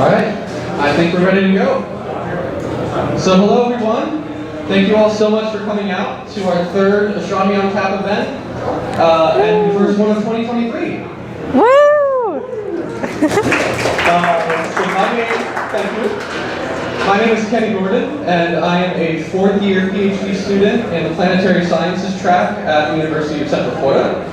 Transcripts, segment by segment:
Alright, I think we're ready to go. So hello everyone. Thank you all so much for coming out to our third Astronomy on Tap event, and the first one of 2023. Woo! My name is Kerri Donaldson, and I am a fourth-year PhD student in the Planetary Sciences track at the University of Central Florida.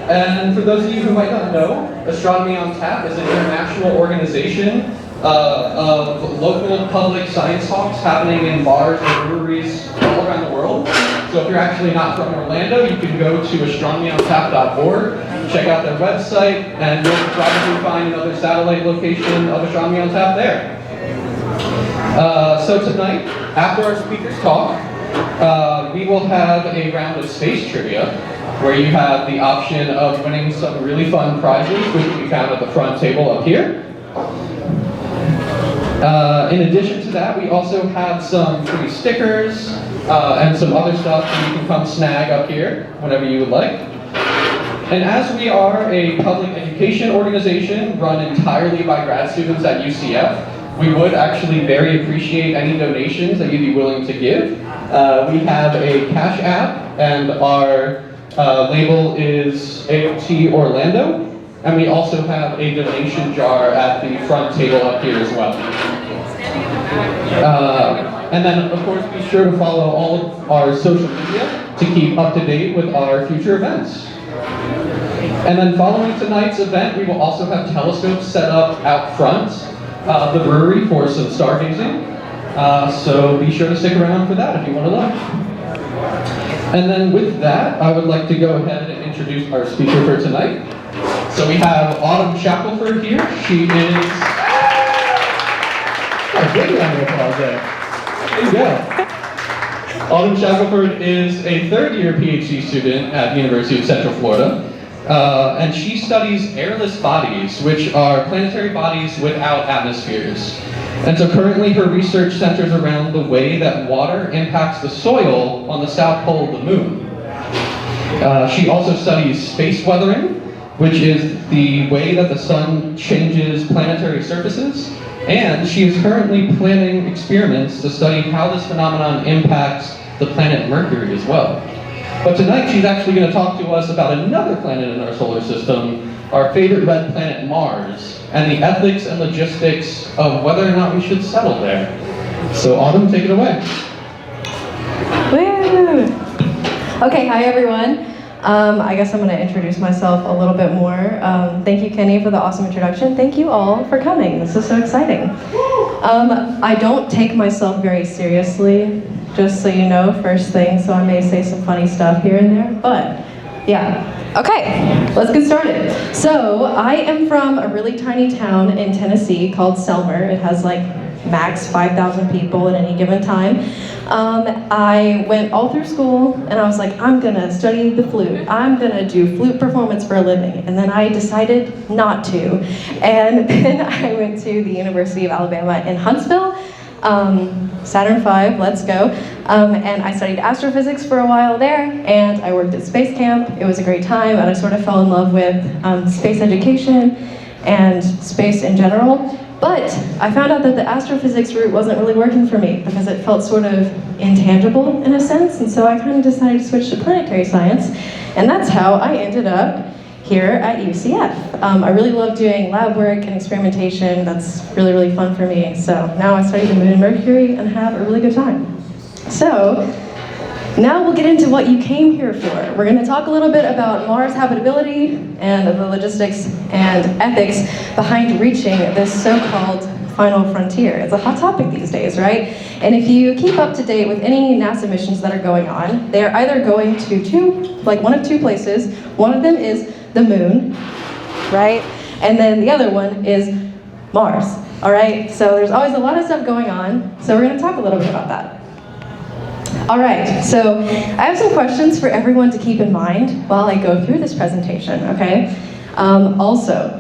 And for those of you who might not know, Astronomy on Tap is an international organization of local public science talks happening in bars and breweries all around the world. So if you're actually not from Orlando, you can go to astronomyontap.org, check out their website, and you'll probably find another satellite location of Astronomy on Tap there. So tonight, after our speakers talk, we will have a round of space trivia, where you have the option of winning some really fun prizes, which we found at the front table up here. In addition to that, we also have some free stickers and some other stuff that you can come snag up here whenever you would like. And as we are a public education organization run entirely by grad students at UCF, we would actually very appreciate any donations that you'd be willing to give. We have a Cashapp, and our label is AoT Orlando, and we also have a donation jar at the front table up here as well. And then, of course, be sure to follow all of our social media to keep up to date with our future events. And then following tonight's event, we will also have telescopes set up out front of the brewery for some stargazing. So be sure to stick around for that if you want to look. And then with that, I would like to go ahead and introduce our speaker for tonight. So we have Autumn Shackelford here. She is... Oh, big round of applause there. There you go. Autumn Shackelford is a third-year PhD student at the University of Central Florida. And she studies airless bodies, which are planetary bodies without atmospheres. And so currently her research centers around the way that water impacts the soil on the south pole of the moon. She also studies space weathering, which is the way that the sun changes planetary surfaces. And she is currently planning experiments to study how this phenomenon impacts the planet Mercury as well. But tonight she's actually going to talk to us about another planet in our solar system, our favorite red planet Mars, and the ethics and logistics of whether or not we should settle there. So Autumn, take it away. Woo! Okay, hi everyone. I guess I'm going to introduce myself a little bit more. Thank you, Kenny, for the awesome introduction. Thank you all for coming. This is so exciting. I don't take myself very seriously, just so you know, first thing, so I may say some funny stuff here and there, but yeah. Okay, let's get started. So, I am from a really tiny town in Tennessee called Selmer. It has like max 5,000 people at any given time. I went all through school and I was like, I'm gonna study the flute. I'm gonna do flute performance for a living. And then I decided not to. And then I went to the University of Alabama in Huntsville. Saturn V, let's go. And I studied astrophysics for a while there, and I worked at Space Camp. It was a great time, and I sort of fell in love with space education and space in general. But I found out that the astrophysics route wasn't really working for me because it felt sort of intangible in a sense, and so I kind of decided to switch to planetary science, and that's how I ended up here at UCF. I really love doing lab work and experimentation. That's really, really fun for me. So now I study the Moon and Mercury and have a really good time. So now we'll get into what you came here for. We're going to talk a little bit about Mars habitability and the logistics and ethics behind reaching this so-called final frontier. It's a hot topic these days, right? And if you keep up to date with any NASA missions that are going on, they are either going to one of two places. One of them is the moon, right? And then the other one is Mars, all right? So there's always a lot of stuff going on, so we're gonna talk a little bit about that. All right, so I have some questions for everyone to keep in mind while I go through this presentation, okay? Also,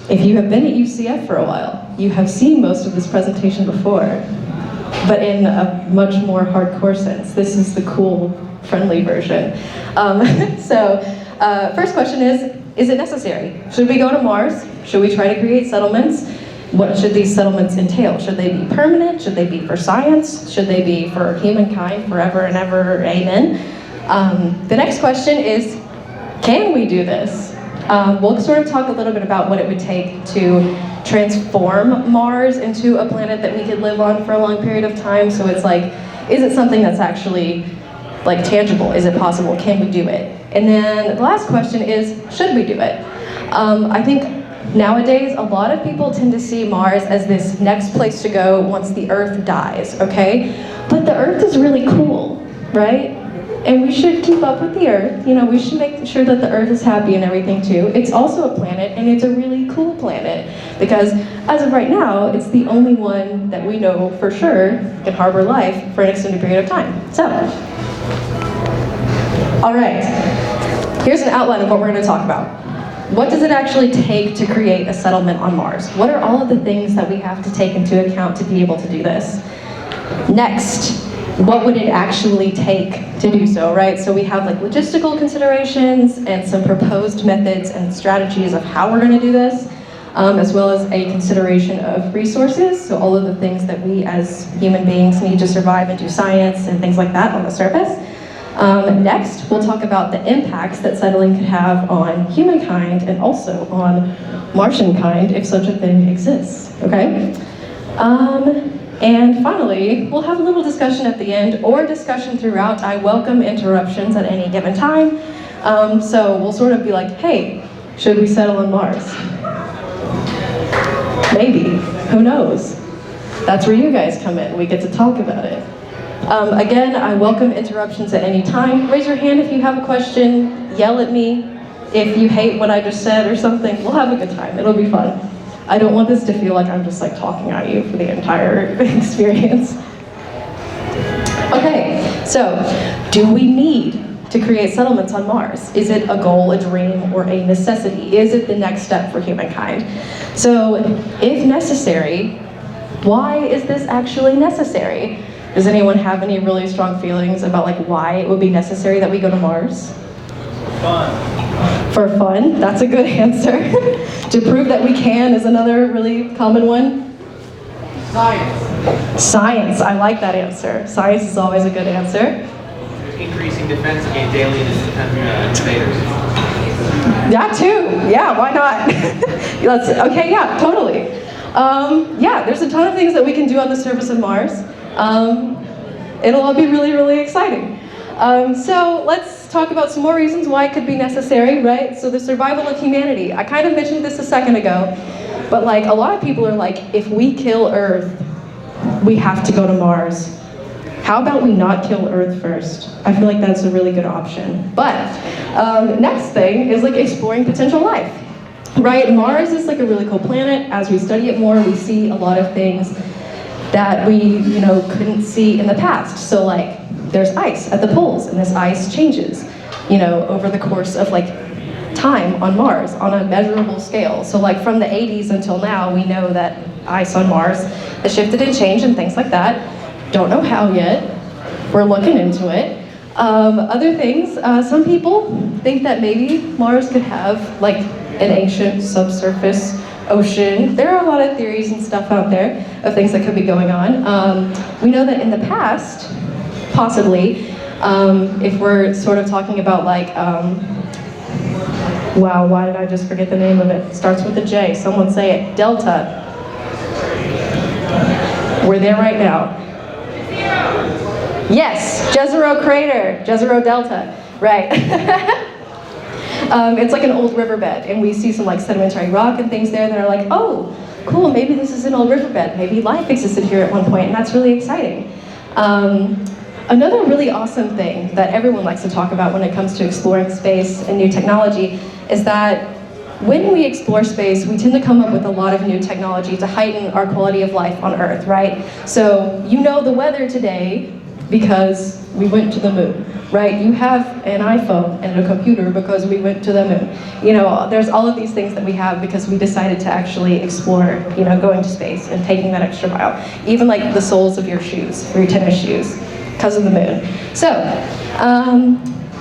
if you have been at UCF for a while, you have seen most of this presentation before, but in a much more hardcore sense. This is the cool, friendly version. First question is it necessary? Should we go to Mars? Should we try to create settlements? what should these settlements entail? Should they be permanent? Should they be for science? Should they be for humankind forever and ever? Amen. The next question is, can we do this? We'll sort of talk a little bit about what it would take to transform Mars into a planet that we could live on for a long period of time. So it's like, is it something that's actually like tangible? Is it possible? Can we do it? And then the last question is, should we do it? I think nowadays, a lot of people tend to see Mars as this next place to go once the Earth dies, okay? But the Earth is really cool, right? And we should keep up with the Earth. You know, we should make sure that the Earth is happy and everything too. It's also a planet, and it's a really cool planet, because as of right now, it's the only one that we know for sure can harbor life for an extended period of time. So, all right, here's an outline of what we're gonna talk about. What does it actually take to create a settlement on Mars? What are all of the things that we have to take into account to be able to do this? Next, what would it actually take to do so, right? So we have like logistical considerations and some proposed methods and strategies of how we're gonna do this, as well as a consideration of resources, so all of the things that we as human beings need to survive and do science and things like that on the surface. Next, we'll talk about the impacts that settling could have on humankind and also on Martian kind, if such a thing exists, okay? And finally, we'll have a little discussion at the end, or discussion throughout. I welcome interruptions at any given time. So we'll sort of be like, hey, should we settle on Mars? Maybe, who knows? That's where you guys come in, we get to talk about it. Again, I welcome interruptions at any time. Raise your hand if you have a question, yell at me. If you hate what I just said or something, we'll have a good time, it'll be fun. I don't want this to feel like I'm just like talking at you for the entire experience. Okay, so do we need to create settlements on Mars? Is it a goal, a dream, or a necessity? Is it the next step for humankind? So if necessary, why is this actually necessary? Does anyone have any really strong feelings about like why it would be necessary that we go to Mars? Fun. For fun? That's a good answer. To prove that we can is another really common one. Science. Science, I like that answer. Science is always a good answer. Increasing defense against alien invaders. That too, yeah, why not? Okay, yeah, totally. Yeah, there's a ton of things that we can do on the surface of Mars. It'll all be really, really exciting. So let's talk about some more reasons why it could be necessary, right? So the survival of humanity. I kind of mentioned this a second ago, but like a lot of people are like, if we kill Earth, we have to go to Mars. How about we not kill Earth first? I feel like that's a really good option. But next thing is like exploring potential life, right? Mars is like a really cool planet. As we study it more, we see a lot of things that we, couldn't see in the past. So like, there's ice at the poles, and this ice changes, over the course of like time on Mars on a measurable scale. So like from the 80s until now, we know that ice on Mars has shifted and changed and things like that. Don't know how yet. We're looking into it. Other things, some people think that maybe Mars could have like an ancient subsurface ocean. There are a lot of theories and stuff out there of things that could be going on. We know that in the past, possibly, if we're sort of talking about like, wow, why did I just forget the name of it? It starts with a J, someone say it, Delta. We're there right now. Yes, Jezero Crater, Jezero Delta, right. It's like an old riverbed, and we see some like sedimentary rock and things there that are like, oh, cool, maybe this is an old riverbed, maybe life existed here at one point, and that's really exciting. Another really awesome thing that everyone likes to talk about when it comes to exploring space and new technology is that when we explore space, we tend to come up with a lot of new technology to heighten our quality of life on Earth, right? So you know the weather today because we went to the moon, right? You have an iPhone and a computer because we went to the moon. There's all of these things that we have because we decided to actually explore, going to space and taking that extra mile. Even like the soles of your shoes, or your tennis shoes, because of the moon. So,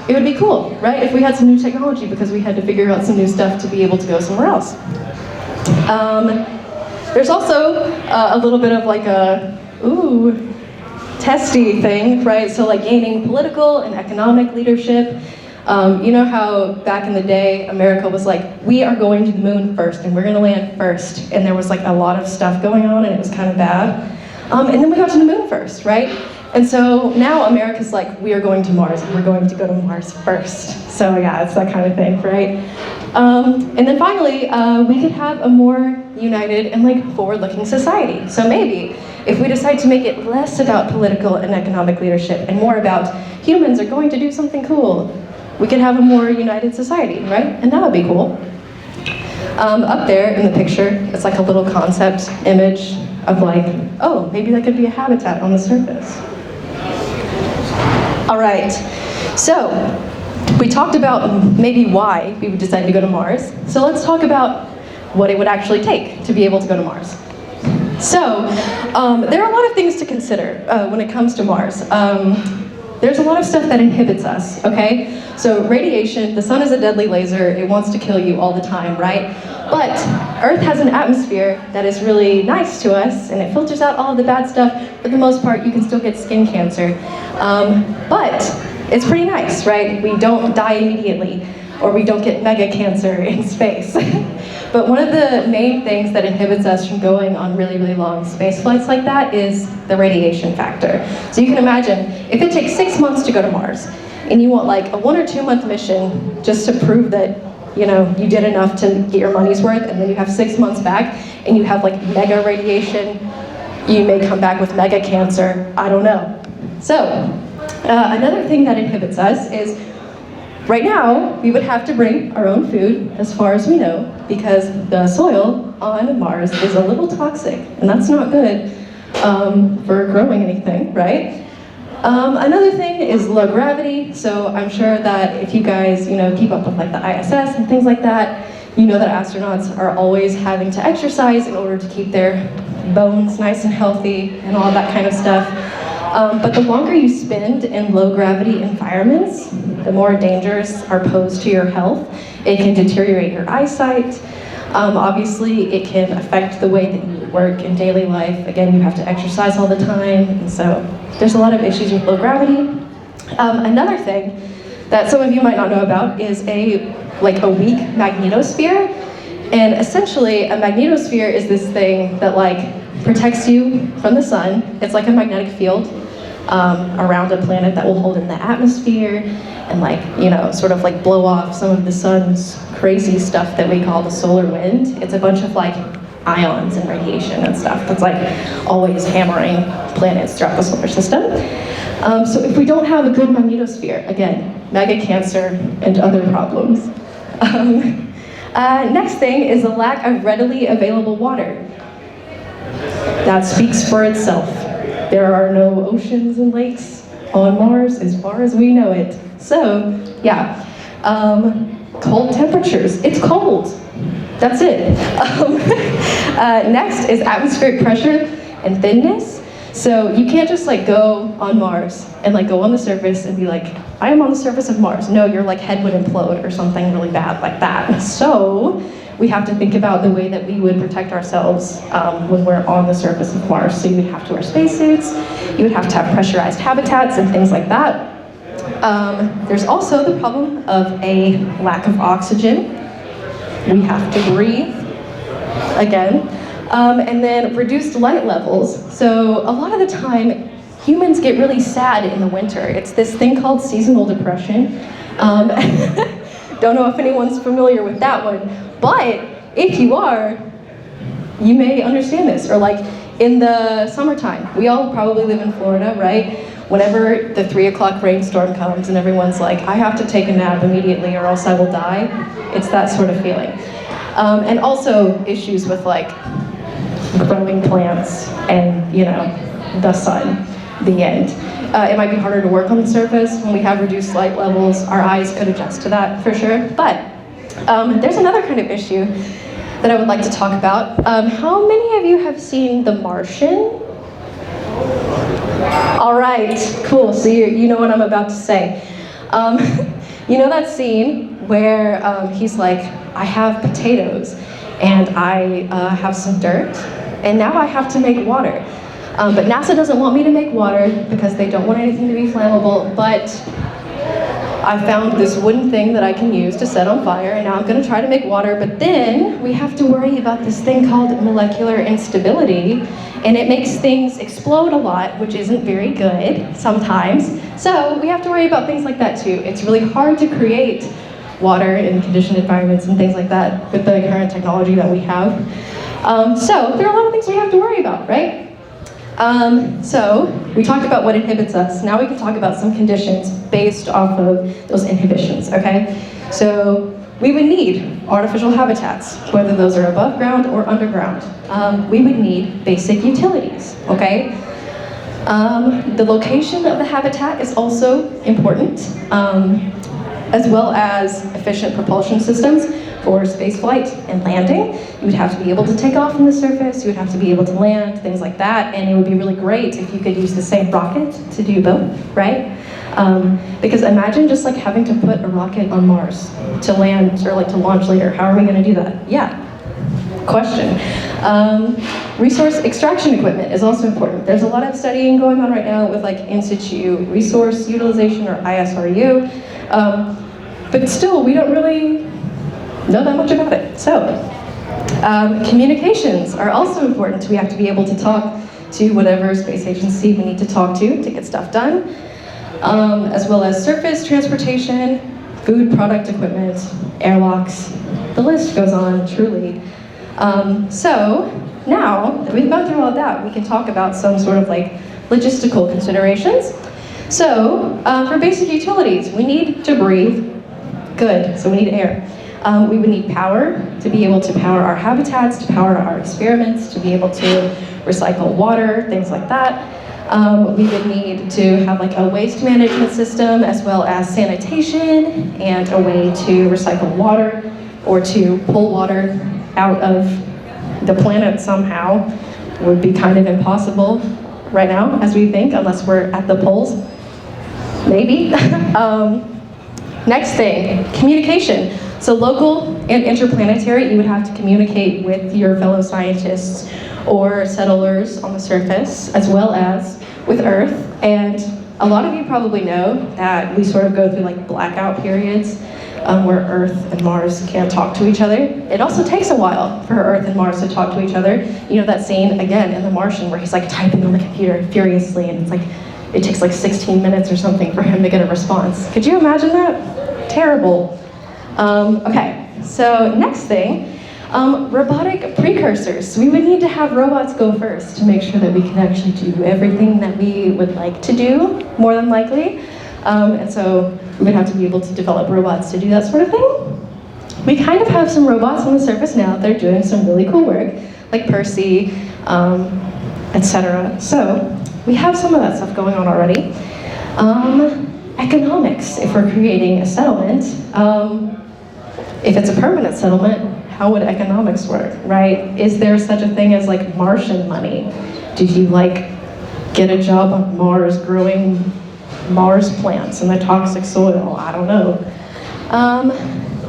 it would be cool, right? If we had some new technology because we had to figure out some new stuff to be able to go somewhere else. There's also a little bit of like a, testy thing, right? So like gaining political and economic leadership. You know how back in the day, America was like, we are going to the moon first and we're gonna land first. And there was like a lot of stuff going on and it was kind of bad. And then we got to the moon first, right? And so now America's like, we are going to Mars and we're going to go to Mars first. So yeah, it's that kind of thing, right? And then finally, we could have a more united and like forward-looking society. So maybe if we decide to make it less about political and economic leadership and more about humans are going to do something cool, we could have a more united society, right? And that would be cool. Up there in the picture, it's like a little concept image of like, oh, maybe that could be a habitat on the surface. All right, so we talked about maybe why we would decide to go to Mars. So let's talk about what it would actually take to be able to go to Mars. So there are a lot of things to consider when it comes to Mars. There's a lot of stuff that inhibits us, okay? So radiation, the sun is a deadly laser, it wants to kill you all the time, right? But Earth has an atmosphere that is really nice to us and it filters out all of the bad stuff. For the most part, you can still get skin cancer. But it's pretty nice, right? We don't die immediately or we don't get mega cancer in space. But one of the main things that inhibits us from going on really, really long space flights like that is the radiation factor. So you can imagine, if it takes 6 months to go to Mars, and you want like a 1 or 2 month mission just to prove that, you know, you did enough to get your money's worth, and then you have 6 months back, and you have like mega radiation, you may come back with mega cancer, I don't know. So, another thing that inhibits us is, right now, we would have to bring our own food, as far as we know, because the soil on Mars is a little toxic, and that's not good for growing anything, right? Another thing is low gravity, so I'm sure that if you guys, you know, keep up with like the ISS and things like that, you know that astronauts are always having to exercise in order to keep their bones nice and healthy and all that kind of stuff. But the longer you spend in low gravity environments, the more dangers are posed to your health. It can deteriorate your eyesight. Obviously, it can affect the way that you work in daily life. Again, you have to exercise all the time, and so there's a lot of issues with low gravity. Another thing that some of you might not know about is a weak magnetosphere. And essentially, a magnetosphere is this thing that like protects you from the sun. It's like a magnetic field around a planet that will hold in the atmosphere and like, you know, sort of like blow off some of the sun's crazy stuff that we call the solar wind. It's a bunch of like ions and radiation and stuff that's like always hammering planets throughout the solar system. So if we don't have a good magnetosphere, again, mega cancer and other problems. Next thing is a lack of readily available water. That speaks for itself. There are no oceans and lakes on Mars as far as we know it. So, yeah, cold temperatures. It's cold. That's it. Next is atmospheric pressure and thinness. So you can't just like go on Mars and like go on the surface and be like, I am on the surface of Mars. No, your like head would implode or something really bad like that. So we have to think about the way that we would protect ourselves when we're on the surface of Mars. So you would have to wear spacesuits, you would have to have pressurized habitats and things like that. There's also the problem of a lack of oxygen. We have to breathe, again. And then reduced light levels. So a lot of the time, humans get really sad in the winter. It's this thing called seasonal depression. Don't know if anyone's familiar with that one, but if you are, you may understand this. Or like in the summertime, we all probably live in Florida, right? Whenever the 3 o'clock rainstorm comes and everyone's like, I have to take a nap immediately or else I will die. It's that sort of feeling. And also issues with like growing plants and, you know, the sun, the end. It might be harder to work on the surface when we have reduced light levels. Our eyes could adjust to that for sure. But there's another kind of issue that I would like to talk about. How many of you have seen The Martian? All right, cool, so you know what I'm about to say. You know that scene where he's like, I have potatoes and I have some dirt and now I have to make water. But NASA doesn't want me to make water because they don't want anything to be flammable, but I found this wooden thing that I can use to set on fire, and now I'm gonna try to make water, but then we have to worry about this thing called molecular instability, and it makes things explode a lot, which isn't very good sometimes. So we have to worry about things like that too. It's really hard to create water in conditioned environments and things like that with the current technology that we have. So there are a lot of things we have to worry about, right? So we talked about what inhibits us. Now we can talk about some conditions based off of those inhibitions, okay? So we would need artificial habitats, whether those are above ground or underground. We would need basic utilities, okay? The location of the habitat is also important, as well as efficient propulsion systems for spaceflight and landing. You would have to be able to take off from the surface, you would have to be able to land, things like that, and it would be really great if you could use the same rocket to do both, right? Because imagine just like having to put a rocket on Mars to land or like to launch later. How are we gonna do that? Yeah, question. Resource extraction equipment is also important. There's a lot of studying going on right now with like in situ resource utilization, or ISRU, but still we don't really know that much about it. So, communications are also important. We have to be able to talk to whatever space agency we need to talk to get stuff done, as well as surface transportation, food product equipment, airlocks, the list goes on, truly. So, now that we've gone through all that, we can talk about some sort of like logistical considerations. So, for basic utilities, we need to breathe. Good, so we need air. We would need power to be able to power our habitats, to power our experiments, to be able to recycle water, things like that. We would need to have like a waste management system, as well as sanitation and a way to recycle water or to pull water out of the planet somehow. Would be kind of impossible right now, as we think, unless we're at the poles. Maybe. Next thing, communication. So local and interplanetary, you would have to communicate with your fellow scientists or settlers on the surface, as well as with Earth. And a lot of you probably know that we sort of go through like blackout periods where Earth and Mars can't talk to each other. It also takes a while for Earth and Mars to talk to each other. You know that scene, again, in The Martian, where he's like typing on the computer furiously, and it's like, it takes like 16 minutes or something for him to get a response. Could you imagine that? Terrible. Okay, so next thing, robotic precursors. We would need to have robots go first to make sure that we can actually do everything that we would like to do, more than likely. And so we would have to be able to develop robots to do that sort of thing. We kind of have some robots on the surface now that are doing some really cool work, like Percy, etc. So we have some of that stuff going on already. Economics, if we're creating a settlement. If it's a permanent settlement, how would economics work, right? Is there such a thing as like Martian money? Did you like get a job on Mars growing Mars plants in the toxic soil? I don't know.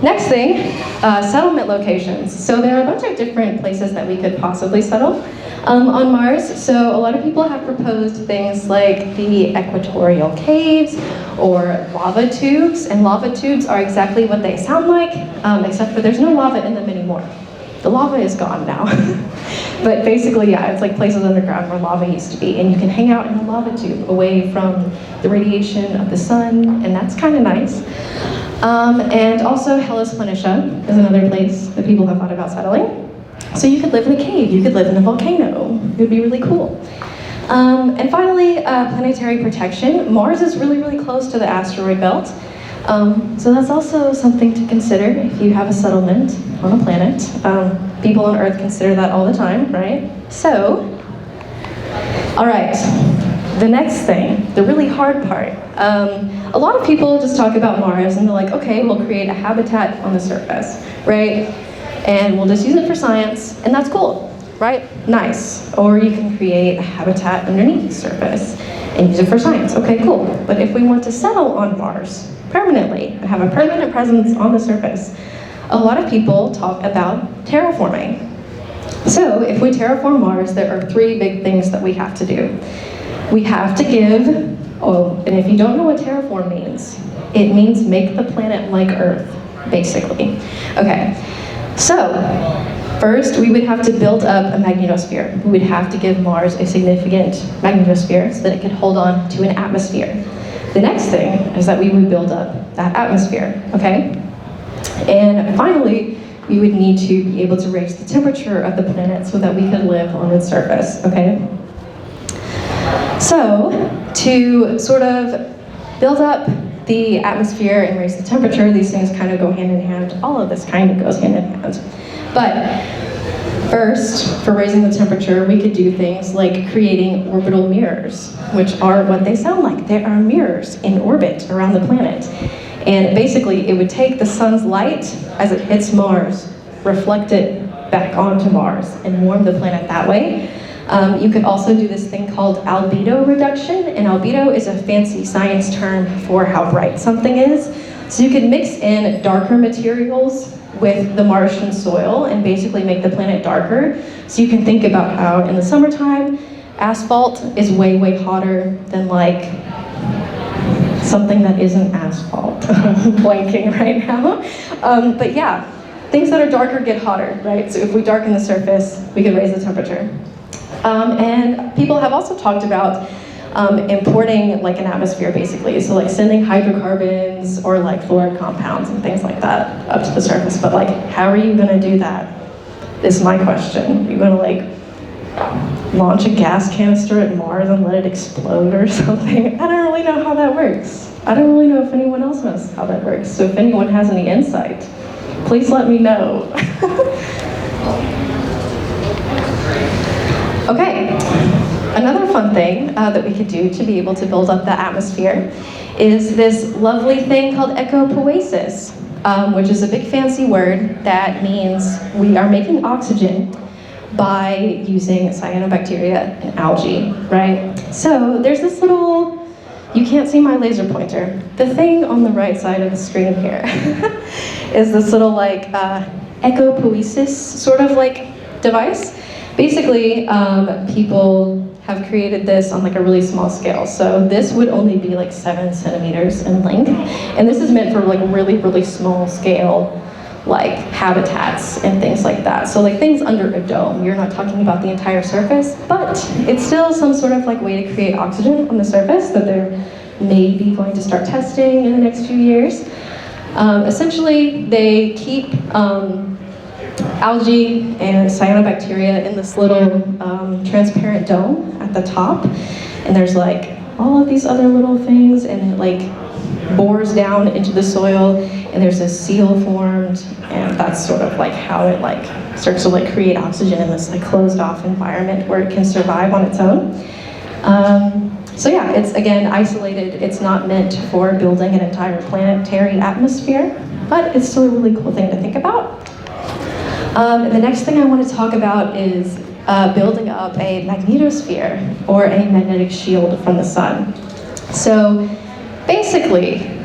Next thing, settlement locations. So there are a bunch of different places that we could possibly settle on Mars. So a lot of people have proposed things like the equatorial caves or lava tubes, and lava tubes are exactly what they sound like, except for there's no lava in them anymore. The lava is gone now. But basically, yeah, it's like places underground where lava used to be, and you can hang out in a lava tube away from the radiation of the sun, and that's kind of nice. And also Hellas Planitia is another place that people have thought about settling. So you could live in a cave, you could live in a volcano. It would be really cool. And finally, planetary protection. Mars is really, really close to the asteroid belt. So that's also something to consider if you have a settlement on a planet. People on Earth consider that all the time, right? So, all right, the next thing, the really hard part. A lot of people just talk about Mars and they're like, okay, we'll create a habitat on the surface, right? And we'll just use it for science, and that's cool, right? Nice. Or you can create a habitat underneath the surface and use it for science. Okay, cool. But if we want to settle on Mars permanently and have a permanent presence on the surface, a lot of people talk about terraforming. So if we terraform Mars, there are three big things that we have to do. We have to give, and if you don't know what terraform means, it means make the planet like Earth, basically. Okay, so first we would have to build up a magnetosphere. We would have to give Mars a significant magnetosphere so that it could hold on to an atmosphere. The next thing is that we would build up that atmosphere, okay? And finally, we would need to be able to raise the temperature of the planet so that we could live on its surface, okay? So, to sort of build up the atmosphere and raise the temperature, these things kind of go hand in hand. All of this kind of goes hand in hand. But first, for raising the temperature, we could do things like creating orbital mirrors, which are what they sound like. They are mirrors in orbit around the planet. And basically, it would take the sun's light as it hits Mars, reflect it back onto Mars, and warm the planet that way. You could also do this thing called albedo reduction, and albedo is a fancy science term for how bright something is. So you could mix in darker materials with the Martian soil and basically make the planet darker. So you can think about how in the summertime, asphalt is way, way hotter than like something that isn't asphalt. I'm blanking right now. But yeah, things that are darker get hotter, right? So if we darken the surface, we can raise the temperature. And people have also talked about importing like an atmosphere basically. So like sending hydrocarbons or like fluoride compounds and things like that up to the surface. But like, how are you gonna do that? Is my question. Are you gonna like launch a gas canister at Mars and let it explode or something? I don't really know how that works. I don't really know if anyone else knows how that works. So if anyone has any insight, please let me know. Okay, another fun thing that we could do to be able to build up the atmosphere is this lovely thing called ecopoiesis, which is a big fancy word that means we are making oxygen by using cyanobacteria and algae, right? So there's this little, you can't see my laser pointer. The thing on the right side of the screen here is this little like ecopoiesis sort of like device. Basically, people have created this on like a really small scale. So this would only be like 7 centimeters in length. And this is meant for like really, really small scale like habitats and things like that. So like things under a dome. You're not talking about the entire surface, but it's still some sort of like way to create oxygen on the surface that they're maybe going to start testing in the next few years. Essentially, they keep algae and cyanobacteria in this little transparent dome at the top, and there's like all of these other little things, and it like bores down into the soil, and there's a seal formed, and that's sort of like how it like starts to like create oxygen in this like closed off environment where it can survive on its own. So yeah, it's again isolated. It's not meant for building an entire planetary atmosphere, but it's still a really cool thing to think about. The next thing I want to talk about is building up a magnetosphere, or a magnetic shield from the sun. So basically,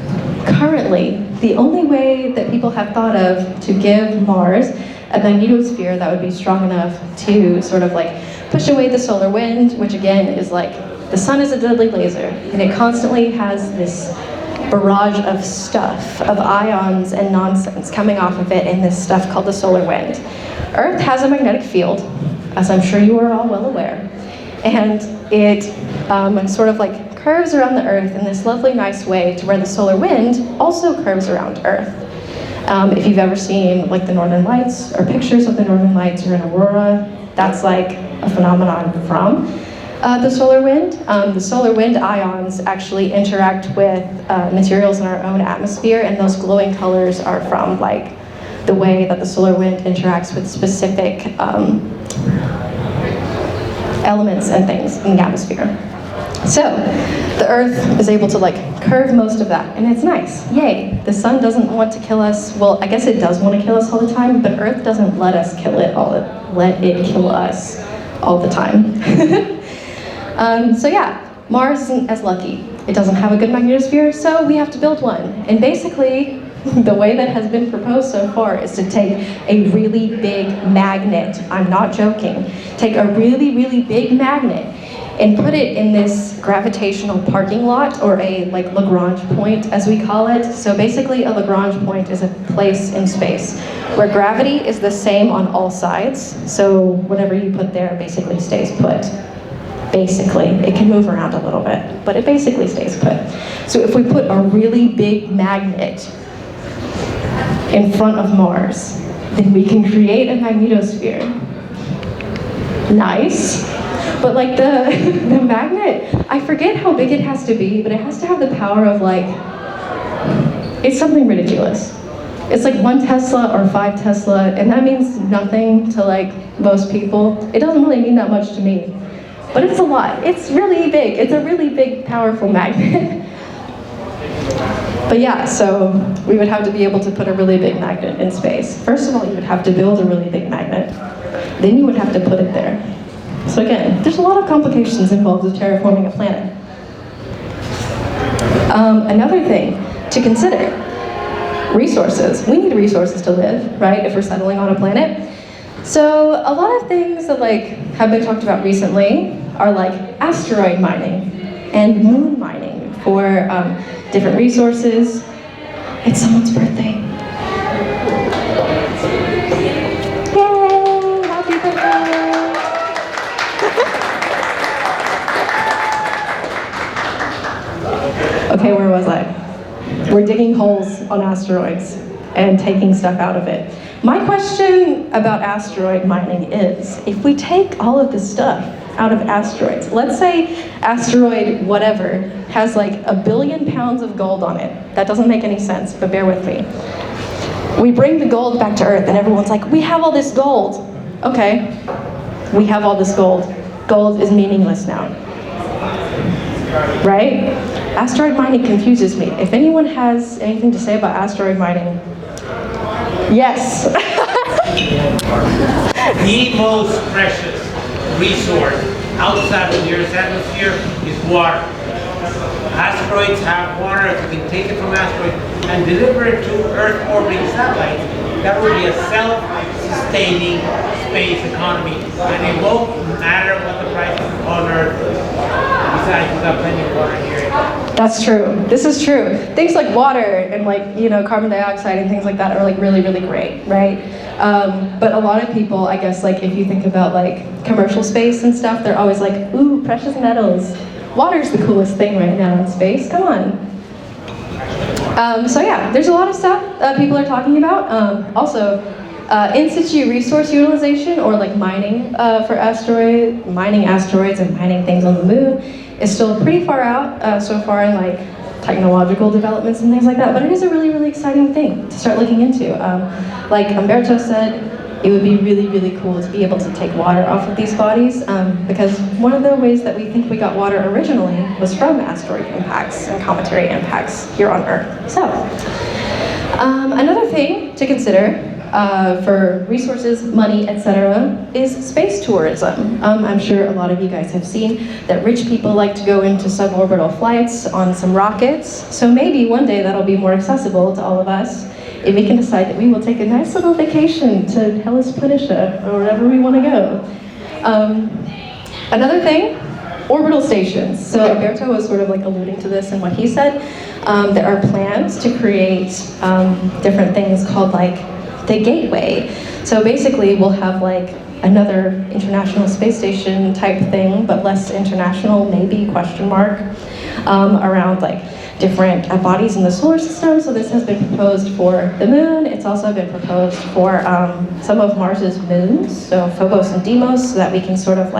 currently, the only way that people have thought of to give Mars a magnetosphere that would be strong enough to sort of like push away the solar wind, which again is like, the sun is a deadly laser, and it constantly has this barrage of stuff, of ions and nonsense coming off of it in this stuff called the solar wind. Earth has a magnetic field, as I'm sure you are all well aware, and it sort of like curves around the Earth in this lovely nice way to where the solar wind also curves around Earth. If you've ever seen like the Northern Lights or pictures of the Northern Lights or an aurora, that's like a phenomenon from the solar wind. The solar wind ions actually interact with materials in our own atmosphere, and those glowing colors are from like the way that the solar wind interacts with specific elements and things in the atmosphere. So the Earth is able to like curve most of that, and it's nice. Yay! The sun doesn't want to kill us. Well, I guess it does want to kill us all the time, but Earth doesn't let us kill it let it kill us all the time. So yeah, Mars isn't as lucky. It doesn't have a good magnetosphere, so we have to build one. And basically, The way that has been proposed so far is to take a really big magnet, I'm not joking, take a really, really big magnet and put it in this gravitational parking lot, or a Lagrange point as we call it. So basically a Lagrange point is a place in space where gravity is the same on all sides. So whatever you put there basically stays put. Basically, it can move around a little bit, but it basically stays put. So if we put a really big magnet in front of Mars, then we can create a magnetosphere. Nice. But the magnet, I forget how big it has to be, but it has to have the power of it's something ridiculous. It's 1 Tesla or 5 Tesla, and that means nothing to most people. It doesn't really mean that much to me, but it's a lot. It's really big. It's a really big, powerful magnet. But yeah, so we would have to be able to put a really big magnet in space. First of all, you would have to build a really big magnet. Then you would have to put it there. So again, there's a lot of complications involved with terraforming a planet. Another thing to consider, resources. We need resources to live, right, if we're settling on a planet. So a lot of things that have been talked about recently are asteroid mining and moon mining for different resources. It's someone's birthday. Yay! Happy birthday! Okay, where was I? We're digging holes on asteroids and taking stuff out of it. My question about asteroid mining is, if we take all of this stuff out of asteroids, let's say asteroid whatever has 1 billion pounds of gold on it. That doesn't make any sense, but bear with me. We bring the gold back to Earth and everyone's like, we have all this gold. Okay, we have all this gold. Gold is meaningless now. Right? Asteroid mining confuses me. If anyone has anything to say about asteroid mining, yes. The most precious resource outside of the Earth's atmosphere is water. Asteroids have water. If you can take it from asteroids and deliver it to Earth orbiting satellites, that would be a self-sustaining space economy. And it won't matter what the price on Earth is. Besides, we've got plenty of water here. That's true. This is true. Things like water and carbon dioxide and things like that are really, really great, right? But a lot of people, I guess, if you think about commercial space and stuff, they're always ooh, precious metals. Water's the coolest thing right now in space. Come on. So yeah, there's a lot of stuff people are talking about. Also, in situ resource utilization, or mining for mining asteroids and mining things on the moon, is still pretty far out so far in technological developments and things like that, but it is a really, really exciting thing to start looking into. Like Umberto said, it would be really, really cool to be able to take water off of these bodies, because one of the ways that we think we got water originally was from asteroid impacts and cometary impacts here on Earth. So, another thing to consider for resources, money, etc., is space tourism. I'm sure a lot of you guys have seen that rich people like to go into suborbital flights on some rockets, so maybe one day that'll be more accessible to all of us if we can decide that we will take a nice little vacation to Hellas Planitia or wherever we want to go. Another thing, orbital stations. So Alberto was sort of alluding to this in what he said. There are plans to create different things called the Gateway. So basically we'll have another International Space Station type thing, but less international, maybe, question mark, around different bodies in the solar system. So this has been proposed for the moon. It's also been proposed for some of Mars's moons, so Phobos and Deimos, so that we can sort of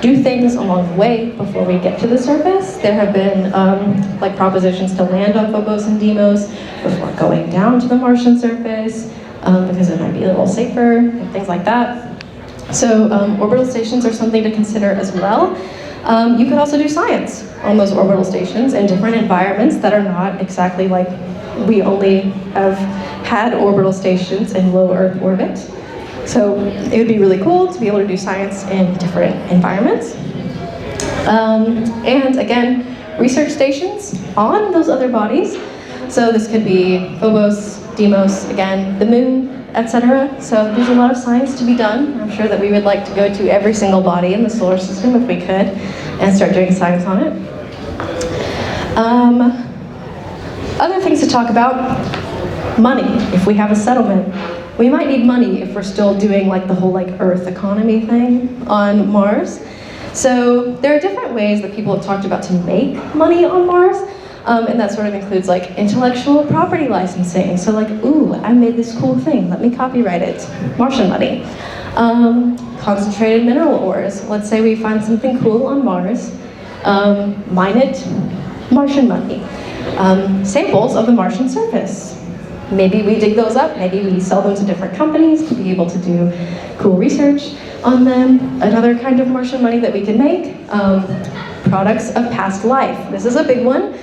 do things along the way before we get to the surface. There have been propositions to land on Phobos and Deimos before going down to the Martian surface, because it might be a little safer and things like that. So orbital stations are something to consider as well. You could also do science on those orbital stations in different environments that are not exactly we only have had orbital stations in low Earth orbit. So it would be really cool to be able to do science in different environments. And again, research stations on those other bodies So this could be Phobos, Deimos, again, the moon, etc. So there's a lot of science to be done. I'm sure that we would like to go to every single body in the solar system if we could and start doing science on it. Other things to talk about, money. If we have a settlement, we might need money if we're still doing like the whole like Earth economy thing on Mars. So there are different ways that people have talked about to make money on Mars. And that sort of includes like intellectual property licensing. So like, ooh, I made this cool thing, let me copyright it. Martian money. Concentrated mineral ores. Let's say we find something cool on Mars, mine it, Martian money. Samples of the Martian surface. Maybe we dig those up, maybe we sell them to different companies to be able to do cool research on them. Another kind of Martian money that we can make, products of past life. This is a big one.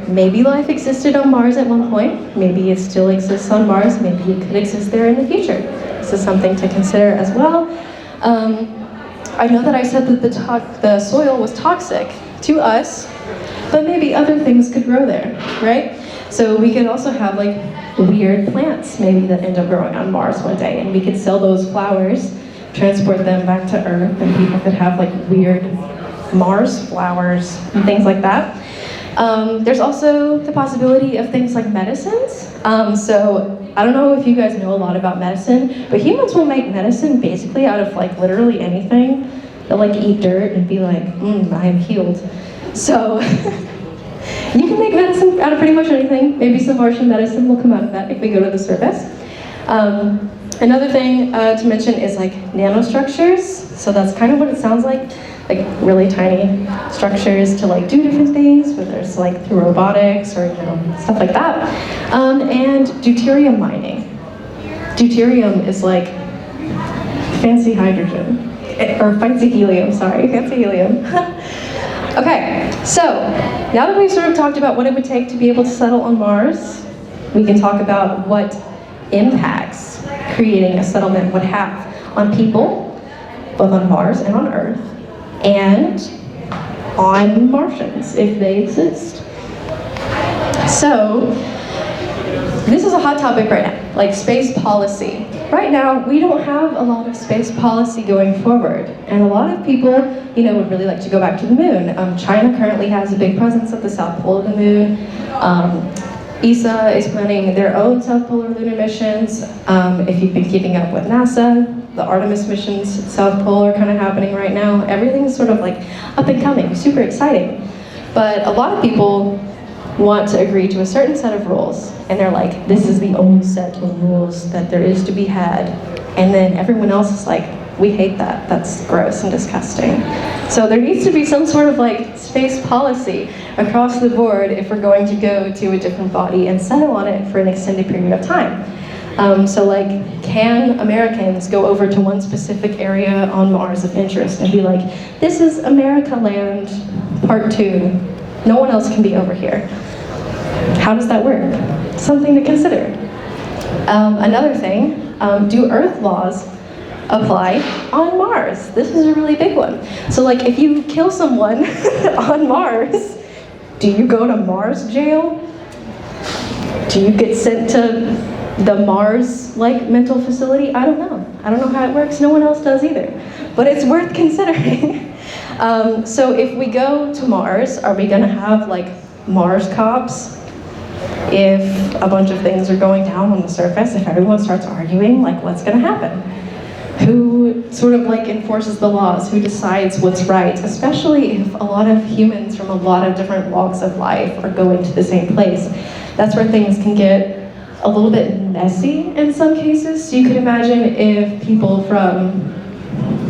Maybe life existed on Mars at one point, maybe it still exists on Mars, maybe it could exist there in the future. This is something to consider as well. I know that I said that the soil was toxic to us, but maybe other things could grow there, right? So we could also have like weird plants maybe that end up growing on Mars one day, and we could sell those flowers, transport them back to Earth, and people could have like weird Mars flowers and things like that. There's also the possibility of things like medicines. So I don't know if you guys know a lot about medicine, but humans will make medicine basically out of like literally anything. They'll like eat dirt and be like, I am healed. So you can make medicine out of pretty much anything. Maybe some Martian medicine will come out of that if we go to the surface. Another thing to mention is like nanostructures. So that's kind of what it sounds like really tiny structures to like do different things, whether it's like through robotics or stuff like that. And deuterium mining. Deuterium is like fancy hydrogen, or fancy helium, sorry, fancy helium. Okay, so now that we've sort of talked about what it would take to be able to settle on Mars, we can talk about what impacts creating a settlement would have on people, both on Mars and on Earth, and on Martians, if they exist. So, this is a hot topic right now, like space policy. Right now, we don't have a lot of space policy going forward, and a lot of people, would really like to go back to the moon. China currently has a big presence at the South Pole of the moon. ESA is planning their own South Polar lunar missions. If you've been keeping up with NASA, the Artemis missions at South Pole are kind of happening right now. Everything's sort of like up and coming, super exciting. But a lot of people want to agree to a certain set of rules, and they're like, this is the only set of rules that there is to be had. And then everyone else is like, we hate that, that's gross and disgusting. So there needs to be some sort of like space policy across the board if we're going to go to a different body and settle on it for an extended period of time. So like, can Americans go over to one specific area on Mars of interest and be like, this is America land, part 2. No one else can be over here. How does that work? Something to consider. Another thing, do Earth laws apply on Mars? This is a really big one. So like, if you kill someone on Mars, do you go to Mars jail? Do you get sent to the Mars mental facility? I don't know. I don't know how it works. No one else does either. But it's worth considering. So if we go to Mars, are we gonna have like Mars cops? If a bunch of things are going down on the surface, if everyone starts arguing, like what's gonna happen? Who sort of like enforces the laws? Who decides what's right? Especially if a lot of humans from a lot of different walks of life are going to the same place. That's where things can get a little bit messy in some cases. So you could imagine if people from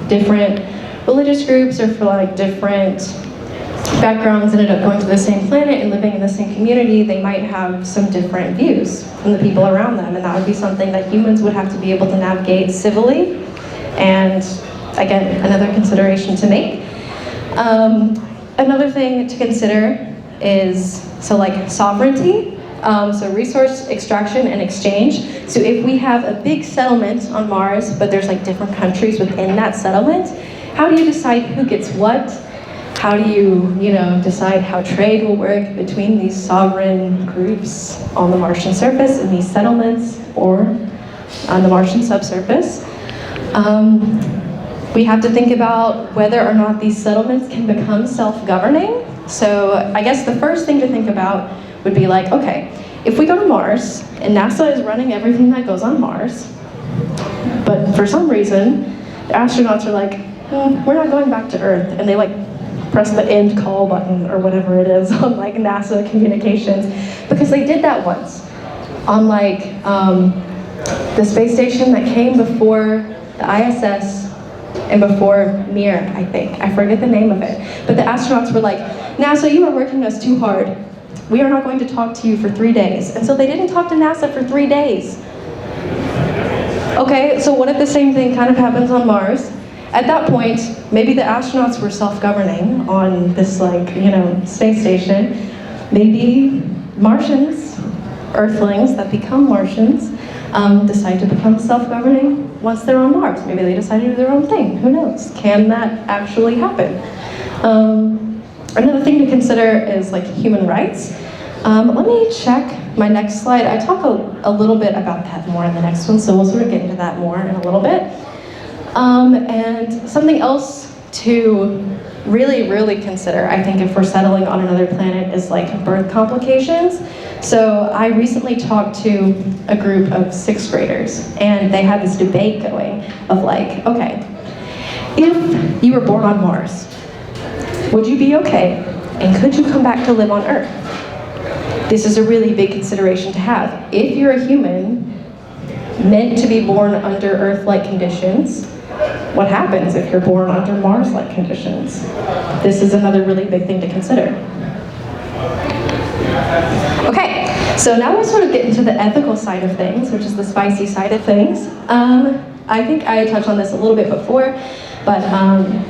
different religious groups or for like different backgrounds ended up going to the same planet and living in the same community, they might have some different views from the people around them, and that would be something that humans would have to be able to navigate civilly. And again, another consideration to make. Another thing to consider is, sovereignty. So resource extraction and exchange. So if we have a big settlement on Mars, but there's different countries within that settlement, how do you decide who gets what? how do you, decide how trade will work between these sovereign groups on the Martian surface and these settlements or on the Martian subsurface? We have to think about whether or not these settlements can become self-governing. So I guess the first thing to think about would be like, okay, if we go to Mars and NASA is running everything that goes on Mars, but for some reason, the astronauts are like, we're not going back to Earth, and they like press the end call button or whatever it is on like NASA communications, because they did that once on like the space station that came before the ISS and before Mir, I think. I forget the name of it. But the astronauts were like, NASA, you are working us too hard. We are not going to talk to you for 3 days. And so they didn't talk to NASA for 3 days. Okay, so what if the same thing kind of happens on Mars? At that point, maybe the astronauts were self-governing on this space station. Maybe Martians, Earthlings that become Martians, decide to become self-governing once they're on Mars. Maybe they decide to do their own thing. Who knows? Can that actually happen? Another thing to consider is like human rights. Let me check my next slide. I talk a little bit about that more in the next one, so we'll sort of get into that more in a little bit. And something else to really consider, I think, if we're settling on another planet is like birth complications. So I recently talked to a group of 6th graders, and they had this debate going of like, okay, if you were born on Mars, would you be okay? And could you come back to live on Earth? This is a really big consideration to have. If you're a human meant to be born under Earth-like conditions, what happens if you're born under Mars-like conditions? This is another really big thing to consider. Okay, so now we'll sort of get into the ethical side of things, which is the spicy side of things. I think I touched on this a little bit before, but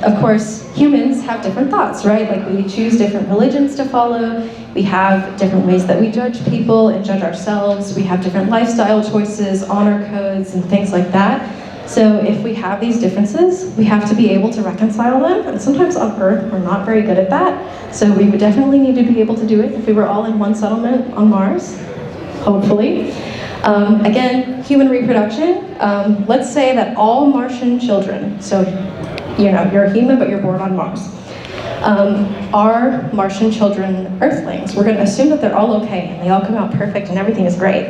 of course, humans have different thoughts, right? Like we choose different religions to follow, we have different ways that we judge people and judge ourselves, we have different lifestyle choices, honor codes, and things like that. So if we have these differences, we have to be able to reconcile them, and sometimes on Earth, we're not very good at that. So we would definitely need to be able to do it if we were all in one settlement on Mars, hopefully. Again, human reproduction. Let's say that all Martian children, so you're a human but you're born on Mars, are Martian children Earthlings. We're going to assume that they're all okay and they all come out perfect and everything is great.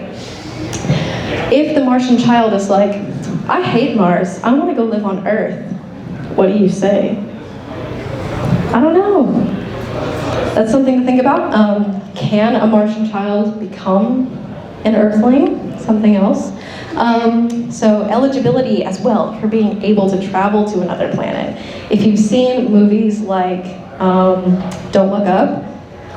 If the Martian child is like, I hate Mars, I want to go live on Earth, what do you say? I don't know. That's something to think about. Can a Martian child become an Earthling? Something else. So eligibility as well for being able to travel to another planet. If you've seen movies like Don't Look Up,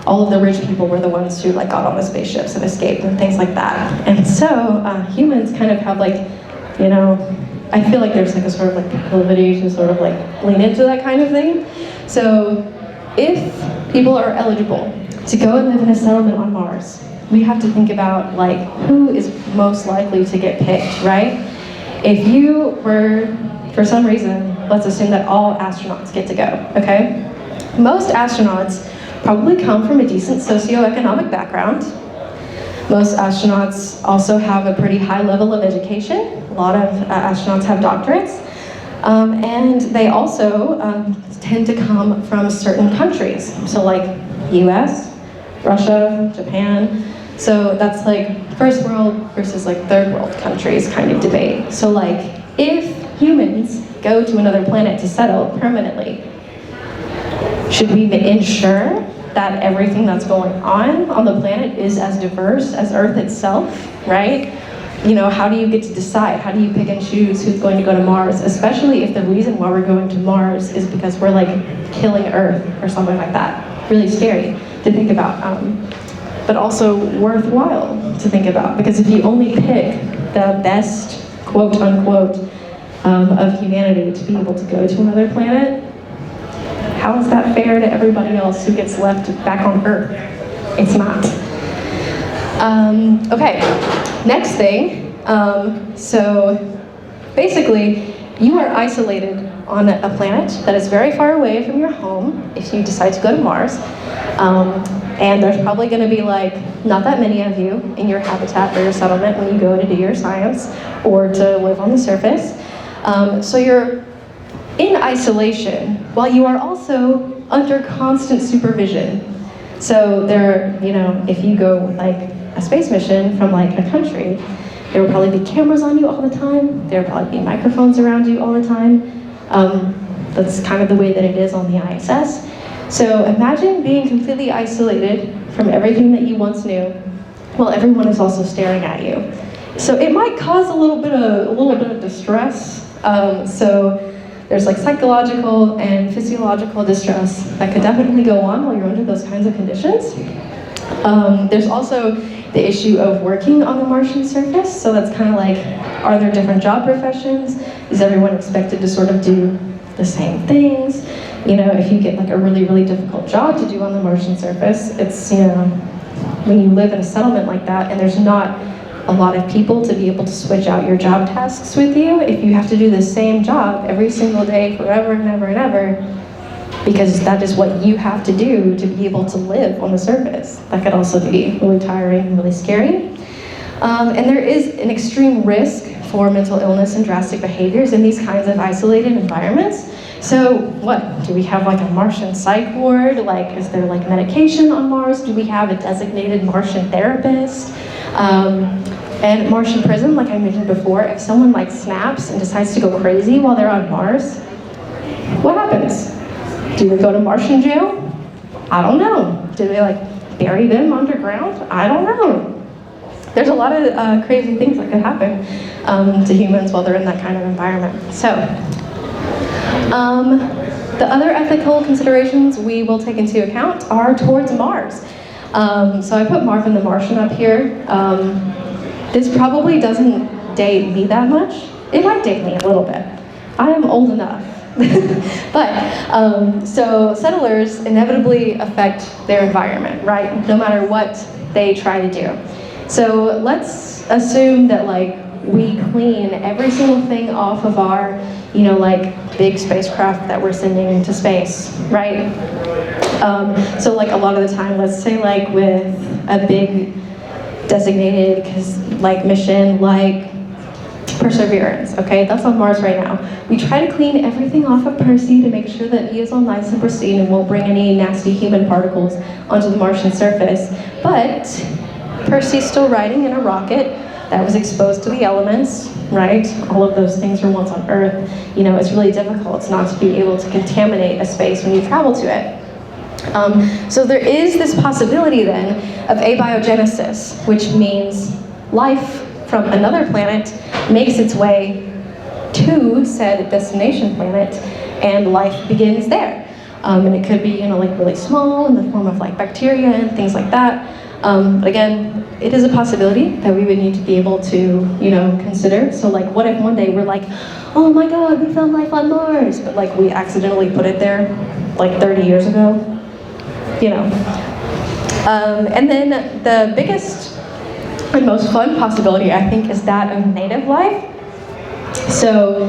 all of the rich people were the ones who got on the spaceships and escaped and things like that. And so humans kind of have I feel like there's a sort of proclivity to sort of lean into that kind of thing. So if people are eligible to go and live in a settlement on Mars, we have to think about who is most likely to get picked, right? If you were, for some reason, let's assume that all astronauts get to go, okay? Most astronauts probably come from a decent socioeconomic background. Most astronauts also have a pretty high level of education. A lot of astronauts have doctorates. And they also tend to come from certain countries. So US, Russia, Japan. So that's first world versus third world countries kind of debate. So if humans go to another planet to settle permanently, should we ensure that everything that's going on the planet is as diverse as Earth itself, right? How do you get to decide? How do you pick and choose who's going to go to Mars, especially if the reason why we're going to Mars is because we're killing Earth or something like that? Really scary to think about, but also worthwhile to think about, because if you only pick the best, quote unquote, of humanity to be able to go to another planet, how is that fair to everybody else who gets left back on Earth? It's not. Okay, next thing. So basically, you are isolated on a planet that is very far away from your home if you decide to go to Mars. And there's probably going to be like not that many of you in your habitat or your settlement when you go to do your science or to live on the surface. So you're in isolation while you are also under constant supervision. So there, you know, if you go with like a space mission from like a country, there will probably be cameras on you all the time. There will probably be microphones around you all the time. That's kind of the way that it is on the ISS. So imagine being completely isolated from everything that you once knew, while everyone is also staring at you. So it might cause a little bit of distress. So there's like psychological and physiological distress that could definitely go on while you're under those kinds of conditions. There's also the issue of working on the Martian surface. So that's kind of like, are there different job professions? Is everyone expected to sort of do the same things? You know, if you get like a really, really difficult job to do on the Martian surface, it's, you know, when you live in a settlement like that and there's not a lot of people to be able to switch out your job tasks with you, if you have to do the same job every single day forever and ever and ever, because that is what you have to do to be able to live on the surface. That could also be really tiring and really scary. And there is an extreme risk for mental illness and drastic behaviors in these kinds of isolated environments. So what, do we have like a Martian psych ward? Like, is there like medication on Mars? Do we have a designated Martian therapist? And Martian prison, like I mentioned before, if someone like snaps and decides to go crazy while they're on Mars, what happens? Do they go to Martian jail? I don't know. Do they like bury them underground? I don't know. There's a lot of crazy things that could happen to humans while they're in that kind of environment. So, the other ethical considerations we will take into account are towards Mars. So I put Marvin the Martian up here. This probably doesn't date me that much. It might date me a little bit. I am old enough. But, so settlers inevitably affect their environment, right? No matter what they try to do. So let's assume that like we clean every single thing off of our, you know, like big spacecraft that we're sending into space, right? So like a lot of the time, let's say like with a big designated mission like Perseverance, okay? That's on Mars right now. We try to clean everything off of Percy to make sure that he is all nice and pristine and won't bring any nasty human particles onto the Martian surface. But Percy's still riding in a rocket that was exposed to the elements, right? All of those things were once on Earth. You know, it's really difficult not to be able to contaminate a space when you travel to it. So there is this possibility then of abiogenesis, which means life from another planet makes its way to said destination planet, and life begins there. And it could be, you know, like really small in the form of like bacteria and things like that. But again, it is a possibility that we would need to be able to, you know, consider. So like, what if one day we're like, oh my God, we found life on Mars, but like we accidentally put it there like 30 years ago, you know. And then the biggest and most fun possibility, I think, is that of native life. So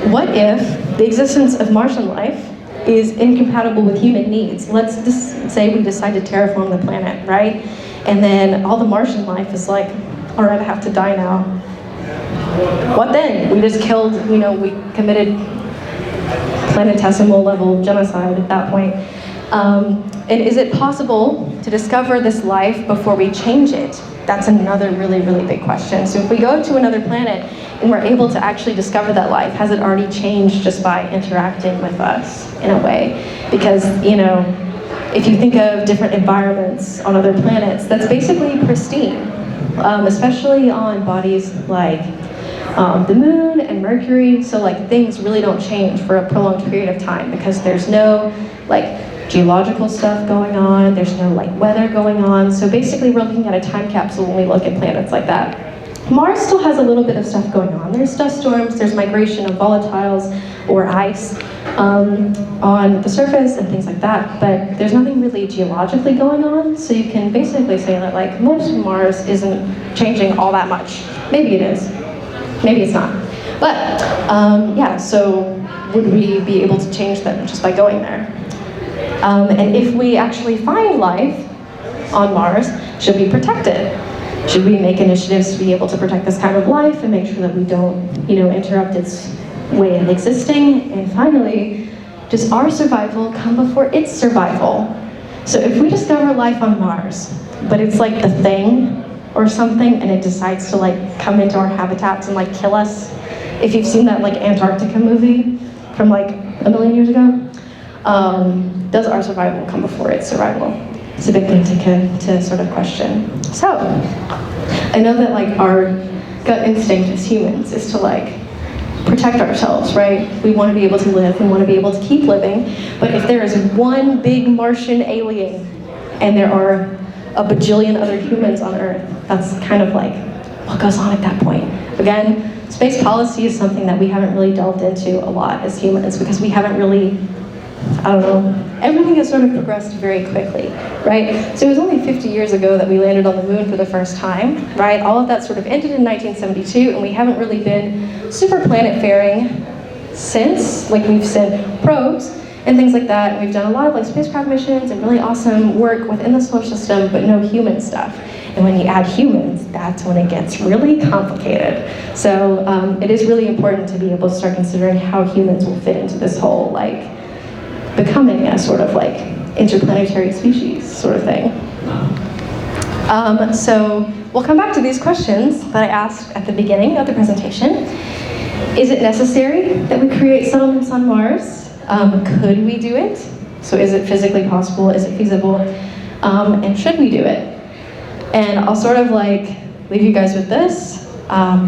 what if the existence of Martian life is incompatible with human needs? Let's just say we decide to terraform the planet, right? And then all the Martian life is like, all right, I have to die now. What then? We just killed, you know, we committed planetesimal level genocide at that point. And is it possible to discover this life before we change it? That's another really, really big question. So if we go to another planet and we're able to actually discover that life, has it already changed just by interacting with us in a way? Because, you know, if you think of different environments on other planets, that's basically pristine, especially on bodies like the Moon and Mercury. So like things really don't change for a prolonged period of time because there's no like geological stuff going on, there's no like weather going on. So basically we're looking at a time capsule when we look at planets like that. Mars still has a little bit of stuff going on. There's dust storms, there's migration of volatiles or ice on the surface and things like that, but there's nothing really geologically going on, so you can basically say that like most of Mars isn't changing all that much. Maybe it is, maybe it's not. But yeah, so would we be able to change them just by going there? And if we actually find life on Mars, should we protect it? Should we make initiatives to be able to protect this kind of life and make sure that we don't, interrupt its way of existing? And finally, does our survival come before its survival? So if we discover life on Mars, but it's like the thing or something, and it decides to come into our habitats and kill us, if you've seen that Antarctica movie from a million years ago, does our survival come before its survival? It's a big thing to sort of question. So, I know that our gut instinct as humans is to protect ourselves, right? We want to be able to live, we want to be able to keep living, but if there is one big Martian alien and there are a bajillion other humans on Earth, that's kind of what goes on at that point. Again, space policy is something that we haven't really delved into a lot as humans because we haven't really, everything has sort of progressed very quickly, right? So it was only 50 years ago that we landed on the moon for the first time, right? All of that sort of ended in 1972, and we haven't really been super planet-faring since. We've sent probes and things like that, and we've done a lot of spacecraft missions and really awesome work within the solar system, but no human stuff. And when you add humans, that's when it gets really complicated. So it is really important to be able to start considering how humans will fit into this whole becoming a sort of interplanetary species sort of thing. So we'll come back to these questions that I asked at the beginning of the presentation. Is it necessary that we create settlements on Mars? Could we do it? So is it physically possible? Is it feasible? And should we do it? And I'll sort of leave you guys with this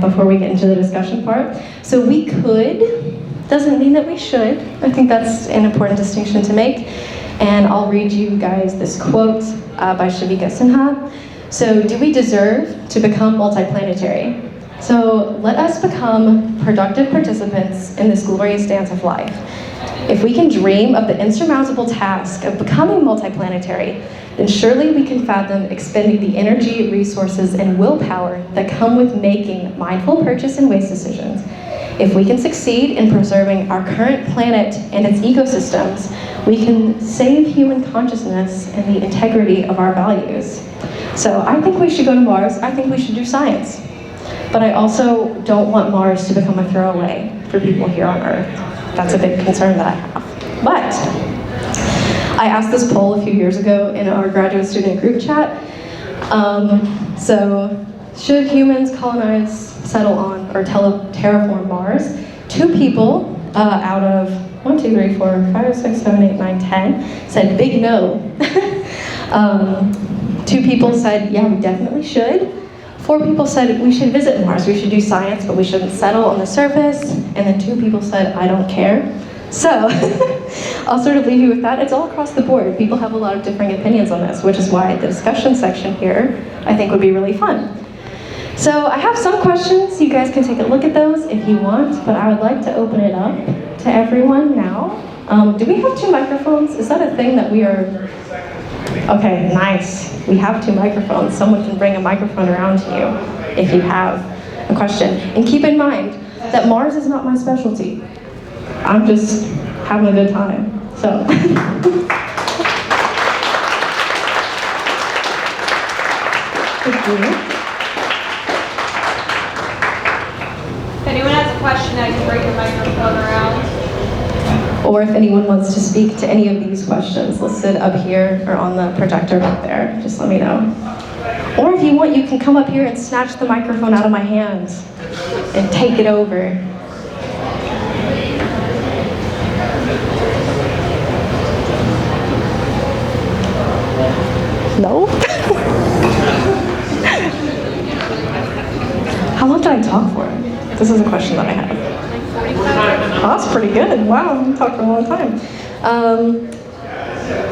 before we get into the discussion part. So we could doesn't mean that we should. I think that's an important distinction to make. And I'll read you guys this quote by Shabika Sinha. So, do we deserve to become multiplanetary? So let us become productive participants in this glorious dance of life. If we can dream of the insurmountable task of becoming multiplanetary, then surely we can fathom expending the energy, resources, and willpower that come with making mindful purchase and waste decisions. If we can succeed in preserving our current planet and its ecosystems, we can save human consciousness and the integrity of our values. So I think we should go to Mars. I think we should do science. But I also don't want Mars to become a throwaway for people here on Earth. That's a big concern that I have. But I asked this poll a few years ago in our graduate student group chat. So should humans colonize, settle on, or terraform Mars? 2 people out of 1, 2, 3, 4, 5, 6, 7, 8, 9, 10 said big no. 2 people said, yeah, we definitely should. 4 people said we should visit Mars, we should do science, but we shouldn't settle on the surface. And then 2 people said, I don't care. So I'll sort of leave you with that. It's all across the board. People have a lot of differing opinions on this, which is why the discussion section here, I think, would be really fun. So I have some questions. You guys can take a look at those if you want, but I would like to open it up to everyone now. Do we have 2 microphones? Is that a thing that we are... Okay, nice. We have 2 microphones. Someone can bring a microphone around to you if you have a question. And keep in mind that Mars is not my specialty. I'm just having a good time. So. Thank you. If anyone has a question, I can bring the microphone around. Or if anyone wants to speak to any of these questions listed up here or on the projector back there, just let me know. Or if you want, you can come up here and snatch the microphone out of my hands and take it over. No? How long did I talk for? This is a question that I have. Oh, that's pretty good. Wow, I talked for a long time.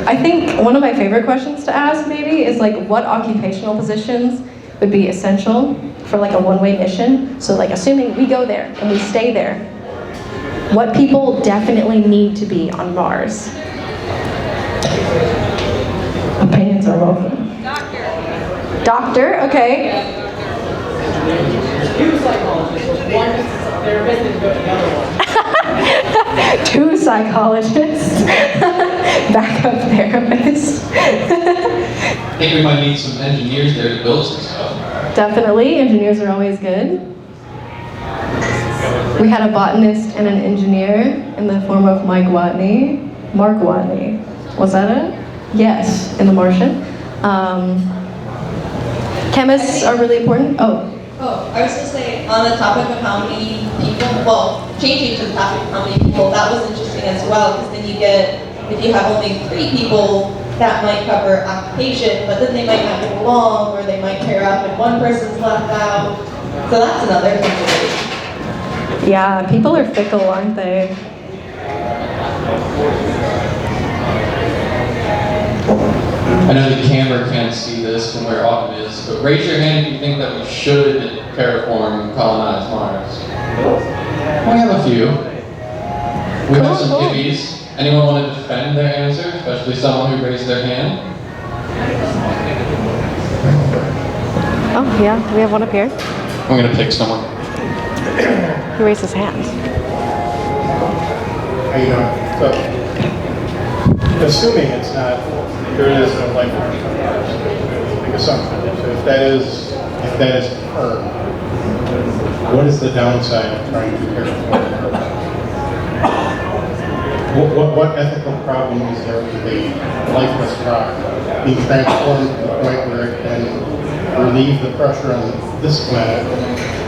I think one of my favorite questions to ask maybe is what occupational positions would be essential for a one-way mission. So assuming we go there and we stay there, what people definitely need to be on Mars? Opinions are welcome. Doctor, okay. 2 psychologists, one therapist and the other one. 2 psychologists, backup therapists. I think we might need some engineers there to build some stuff. Definitely, engineers are always good. We had a botanist and an engineer in the form of Mark Watney. Was that it? Yes, in The Martian. Chemists are really important. Oh, I was going to say, on the topic of how many people, well, changing to the topic of how many people, that was interesting as well, because then you get, if you have only 3 people, that might cover occupation, but then they might not get along, or they might pair up and one person's left out. So that's another consideration. Yeah, people are fickle, aren't they? I know the camera can't see this from where Autumn is, but raise your hand if you think that we should terraform and colonize Mars. We have a few. We have some hippies. Anyone want to defend their answer, especially someone who raised their hand? Oh, yeah, we have one up here. I'm going to pick someone. He raised his hand. How you doing? So, assuming it's not, there is no life on Mars, big assumption. So if that is confirmed, what is the downside of trying to terraform Mars? What ethical problem is there with a lifeless rock being transformed to the point where it can relieve the pressure on this planet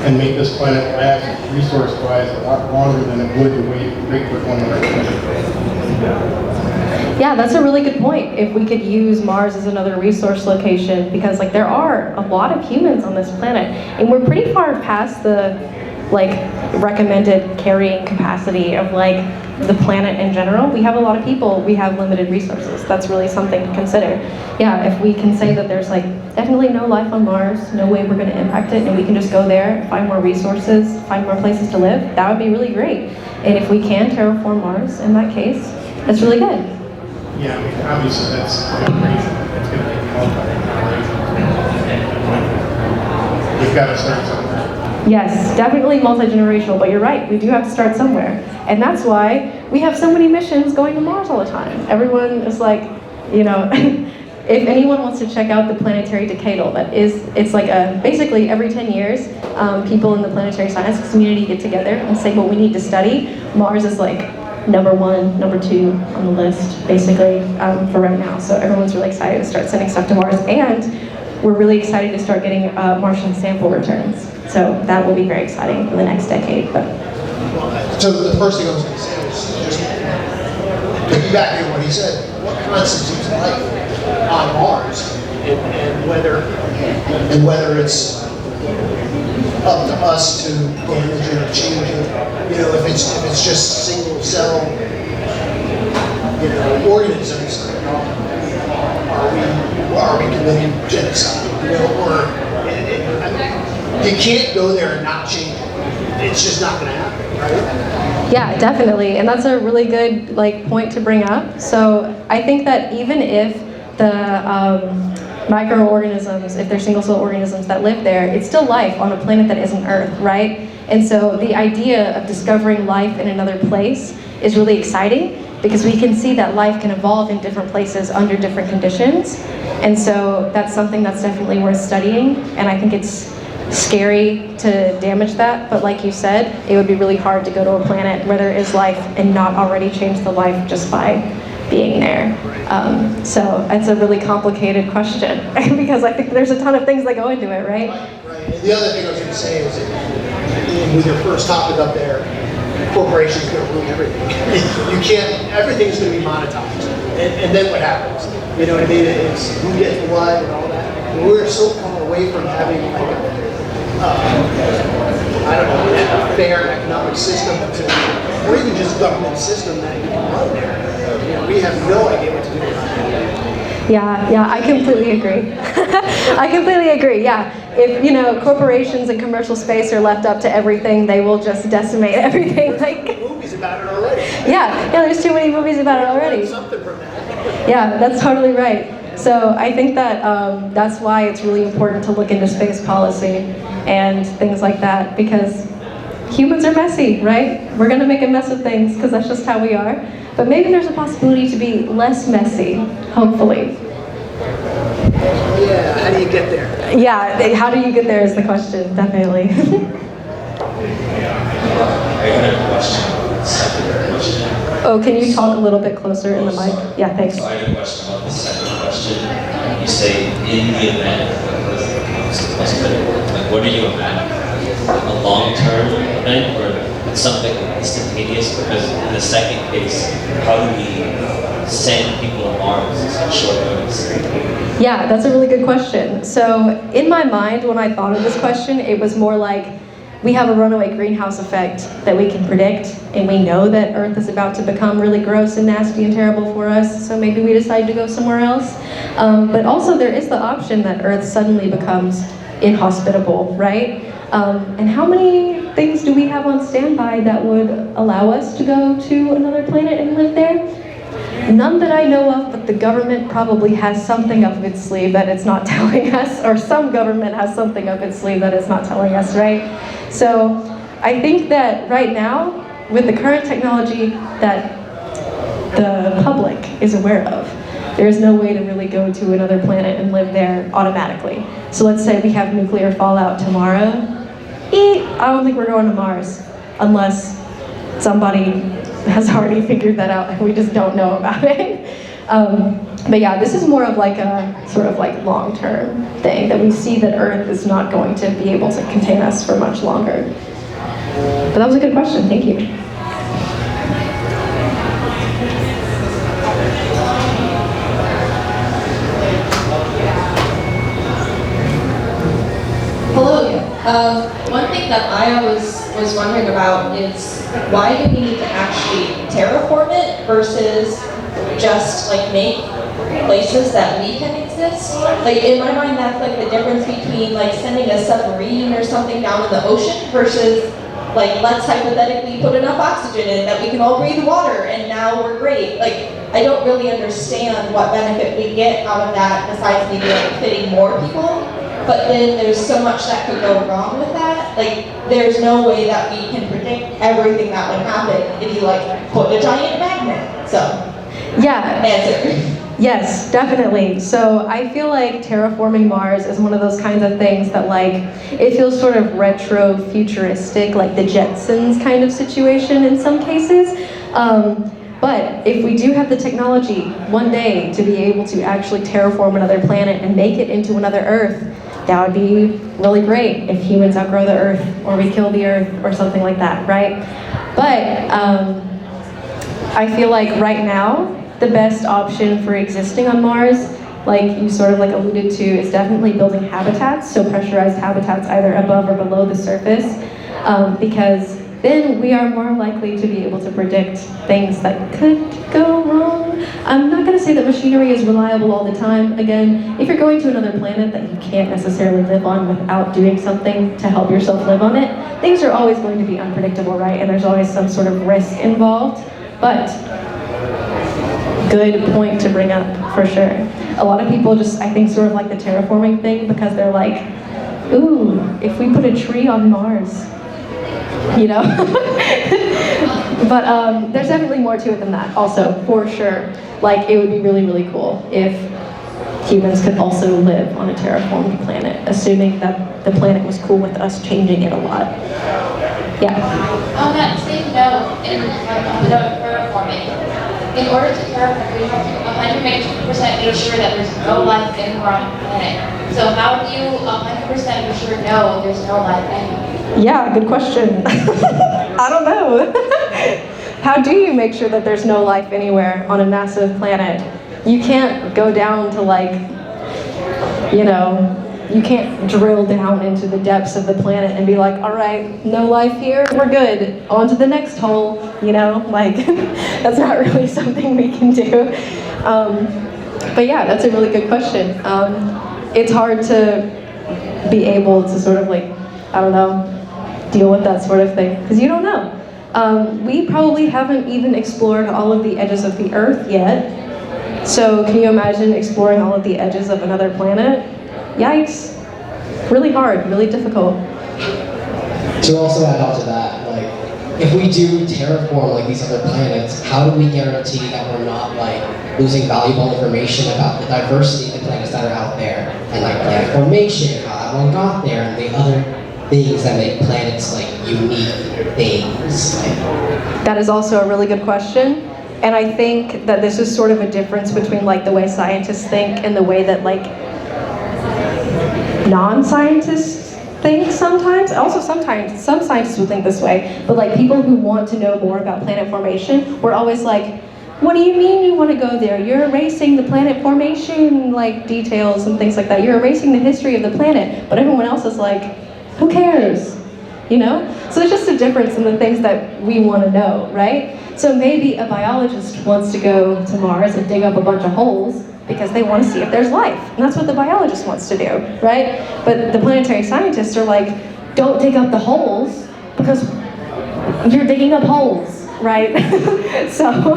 and make this planet last resource-wise a lot longer than it would to wait for 100 Yeah, that's a really good point. If we could use Mars as another resource location, because like there are a lot of humans on this planet, and we're pretty far past the recommended carrying capacity of the planet in general. We have a lot of people, we have limited resources. That's really something to consider. Yeah, if we can say that there's definitely no life on Mars, no way we're going to impact it, and we can just go there, find more resources, find more places to live, that would be really great. And if we can terraform Mars in that case, that's really good. Yeah, I mean, obviously that's generation. It's going to take multi-generations. We've got to start somewhere. Yes, definitely multi-generational, but you're right, we do have to start somewhere. And that's why we have so many missions going to Mars all the time. Everyone is if anyone wants to check out the planetary decadal, it's basically every 10 years, people in the planetary science community get together and say what we need to study. Mars is number 1, number 2 on the list, basically, for right now. So everyone's really excited to start sending stuff to Mars, and we're really excited to start getting Martian sample returns. So that will be very exciting in the next decade. So the first thing I was going to say was just piggybacking on what he said, what constitutes life on Mars, and whether it's up to us to damage it or change it. If it's just single cell, organisms, are we committing genocide? You can't go there and not change it. It's just not going to happen, right? Yeah, definitely, and that's a really good point to bring up. So I think that even if the microorganisms, if they're single-cell organisms that live there, it's still life on a planet that isn't Earth, right? And so the idea of discovering life in another place is really exciting because we can see that life can evolve in different places under different conditions. And so that's something that's definitely worth studying, and I think it's scary to damage that, but like you said, it would be really hard to go to a planet where there is life and not already change the life just by being there. So it's a really complicated question because I think there's a ton of things that go into it, right? Right. And the other thing I was going to say is that with your first topic up there, corporations are going to ruin everything. You can't, everything's going to be monetized. And then what happens? You know what I mean? It's who gets what and all that. We're so far away from having a fair economic system or even just government system that you can run there. We have no idea what to do about it. Yeah, I completely agree. I completely agree, yeah. If, corporations and commercial space are left up to everything, they will just decimate everything. There's movies about it already. Yeah, there's too many movies about it already. Something from that. Yeah, that's totally right. So I think that that's why it's really important to look into space policy and things like that, because humans are messy, right? We're gonna make a mess of things because that's just how we are. But maybe there's a possibility to be less messy, hopefully. Yeah, how do you get there? Yeah, how do you get there is the question, definitely. I had a question, second question. Oh, can you talk a little bit closer in the mic? Yeah, thanks. So I had a question about the second question. You say, in the event of the hospital, like what do you imagine? A long-term event or something instantaneous? Because in the second case, how do we send people to Mars in short notice? Yeah, that's a really good question. So in my mind, when I thought of this question, it was more like, we have a runaway greenhouse effect that we can predict, and we know that Earth is about to become really gross and nasty and terrible for us, so maybe we decide to go somewhere else. But also there is the option that Earth suddenly becomes inhospitable, right? And how many things do we have on standby that would allow us to go to another planet and live there? None that I know of, but the government probably has something up its sleeve that it's not telling us, or some government has something up its sleeve that it's not telling us, right? So I think that right now, with the current technology that the public is aware of, there is no way to really go to another planet and live there automatically. So let's say we have nuclear fallout tomorrow. I don't think we're going to Mars unless somebody has already figured that out and we just don't know about it. But yeah, this is more of like a sort of like long-term thing that we see that Earth is not going to be able to contain us for much longer. But that was a good question, thank you. Hello. One thing that I always was wondering about is why do we need to actually terraform it versus just like make places that we can exist? Like in my mind, that's like the difference between like sending a submarine or something down in the ocean versus like let's hypothetically put enough oxygen in that we can all breathe water and now we're great. Like I don't really understand what benefit we get out of that besides maybe like fitting more people. But then there's so much that could go wrong with that. Like, there's no way that we can predict everything that would happen if you like put a giant magnet. So, yeah. Answer. Yes, definitely. So I feel like terraforming Mars is one of those kinds of things that like, it feels sort of retro futuristic, like the Jetsons kind of situation in some cases. But if we do have the technology one day to be able to actually terraform another planet and make it into another Earth, that would be really great if humans outgrow the Earth or we kill the Earth or something like that, right? But I feel like right now, the best option for existing on Mars, like you sort of like alluded to, is definitely building habitats, so pressurized habitats either above or below the surface, because then we are more likely to be able to predict things that could go wrong. I'm not going to say that machinery is reliable all the time. Again, if you're going to another planet that you can't necessarily live on without doing something to help yourself live on it, things are always going to be unpredictable, right? And there's always some sort of risk involved. But good point to bring up, for sure. A lot of people just, I think, sort of like the terraforming thing because they're like, ooh, if we put a tree on Mars, you know? But there's definitely more to it than that also, for sure. Like, it would be really, really cool if humans could also live on a terraformed planet, assuming that the planet was cool with us changing it a lot. Yeah. On that same note, in terraforming, in order to terraform, we have to 100% make sure that there's no life anywhere on the planet. So how do you 100% be sure no, there's no life anywhere? Yeah, good question. I don't know. How do you make sure that there's no life anywhere on a massive planet? You can't go down to like, you know, you can't drill down into the depths of the planet and be like, all right, no life here, we're good, on to the next hole, you know? Like, that's not really something we can do. But yeah, that's a really good question. It's hard to be able to sort of like, I don't know, deal with that sort of thing, because you don't know. We probably haven't even explored all of the edges of the Earth yet. So can you imagine exploring all of the edges of another planet? Yikes. Really hard, really difficult. To also add on to that, like, if we do terraform like these other planets, how do we guarantee that we're not like losing valuable information about the diversity of the planets that are out there, and like planet formation, how everyone got there, and the other things that make planets like unique things? That is also a really good question. And I think that this is sort of a difference between like the way scientists think and the way that like non-scientists think sometimes. Also sometimes, some scientists would think this way, but like people who want to know more about planet formation, we're always like, what do you mean you want to go there? You're erasing the planet formation like details and things like that. You're erasing the history of the planet. But everyone else is like, who cares? You know? So there's just a difference in the things that we want to know, right? So maybe a biologist wants to go to Mars and dig up a bunch of holes because they want to see if there's life. And that's what the biologist wants to do, right? But the planetary scientists are like, don't dig up the holes because you're digging up holes, right? So,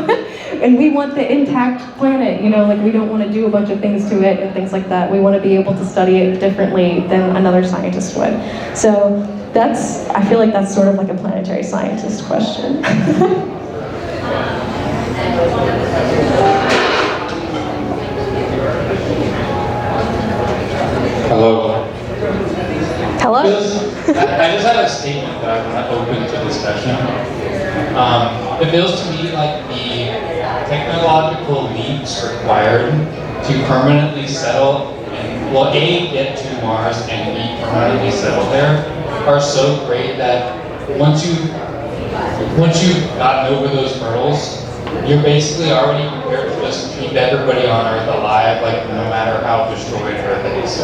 and we want the intact planet, you know, like we don't want to do a bunch of things to it and things like that. We want to be able to study it differently than another scientist would. So that's, I feel like that's sort of like a planetary scientist question. Hello. Hello? I just had a statement that I want to open to discussion. It feels to me like the technological leaps required to permanently settle and, well, A, get to Mars and B, permanently settle there are so great that once you've gotten over those hurdles, you're basically already prepared to just keep everybody on Earth alive, like no matter how destroyed Earth is.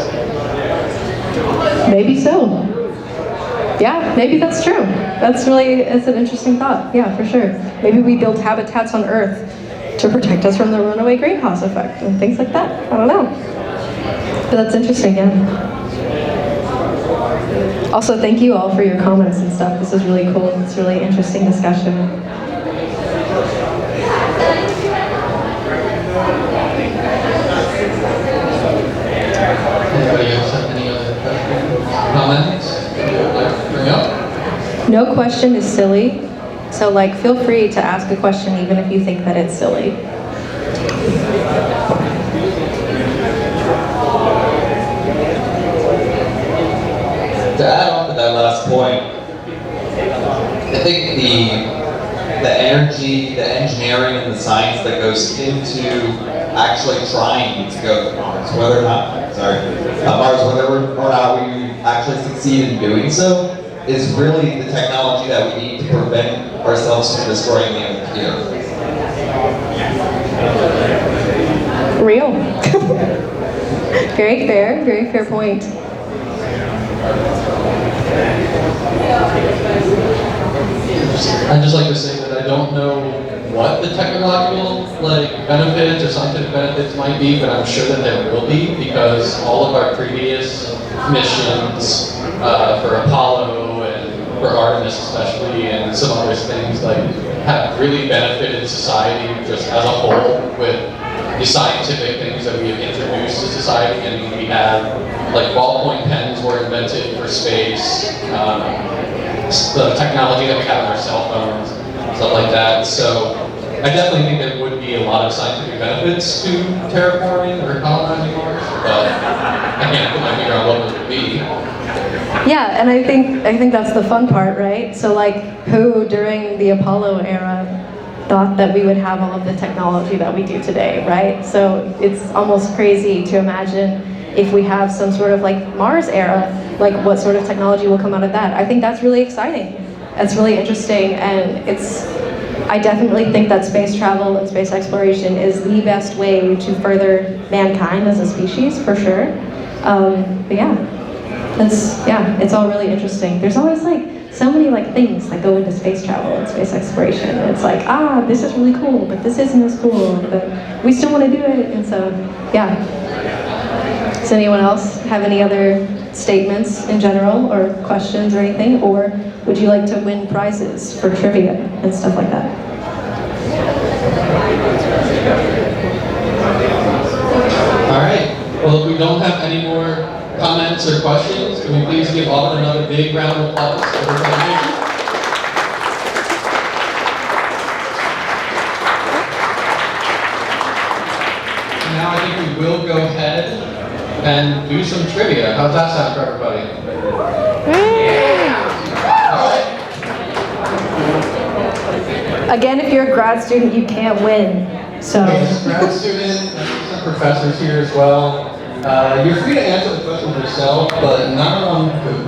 Maybe so. Yeah, maybe that's true. It's an interesting thought. Yeah, for sure. Maybe we build habitats on Earth to protect us from the runaway greenhouse effect and things like that. I don't know. But that's interesting, yeah. Also, thank you all for your comments and stuff. This is really cool. It's a really interesting discussion. Anybody else have any other comments you would like to bring up? No question is silly, so like feel free to ask a question even if you think that it's silly. To add on to that last point, I think the energy, the engineering, and the science that goes into actually trying to go to Mars, whether or not we actually succeed in doing so, is really the technology that we need to prevent ourselves from destroying the Earth. Real. Very fair point. I'd just like to say that I don't know what the technological benefits or scientific benefits might be, but I'm sure that there will be, because all of our previous missions for Apollo and for Artemis especially, and some other things have really benefited society just as a whole with the scientific things that we have introduced to society. I mean, we have ballpoint pens were invented for space. The technology that we have in our cell phones, stuff like that. So I definitely think there would be a lot of scientific benefits to terraforming or colonizing Mars, but I can't put my finger on what it would be. Yeah, and I think that's the fun part, right? So who during the Apollo era thought that we would have all of the technology that we do today, right? So it's almost crazy to imagine if we have some sort of Mars era, what sort of technology will come out of that. I think that's really exciting. That's really interesting, and I definitely think that space travel and space exploration is the best way to further mankind as a species, for sure. But yeah, it's all really interesting. There's always so many things that go into space travel and space exploration. And it's this is really cool, but this isn't as cool, but we still want to do it, and so, yeah. Does anyone else have any other statements in general, or questions or anything? Or would you like to win prizes for trivia and stuff like that? All right. Well, if we don't have any more comments or questions, Can we please give Autumn another big round of applause for her presentation? Now I think we will go ahead and do some trivia. How's that sound for everybody? Again, if you're a grad student, you can't win. So. Yes, grad student, some professors here as well. You're free to answer the questions yourself, but not on Kahoot.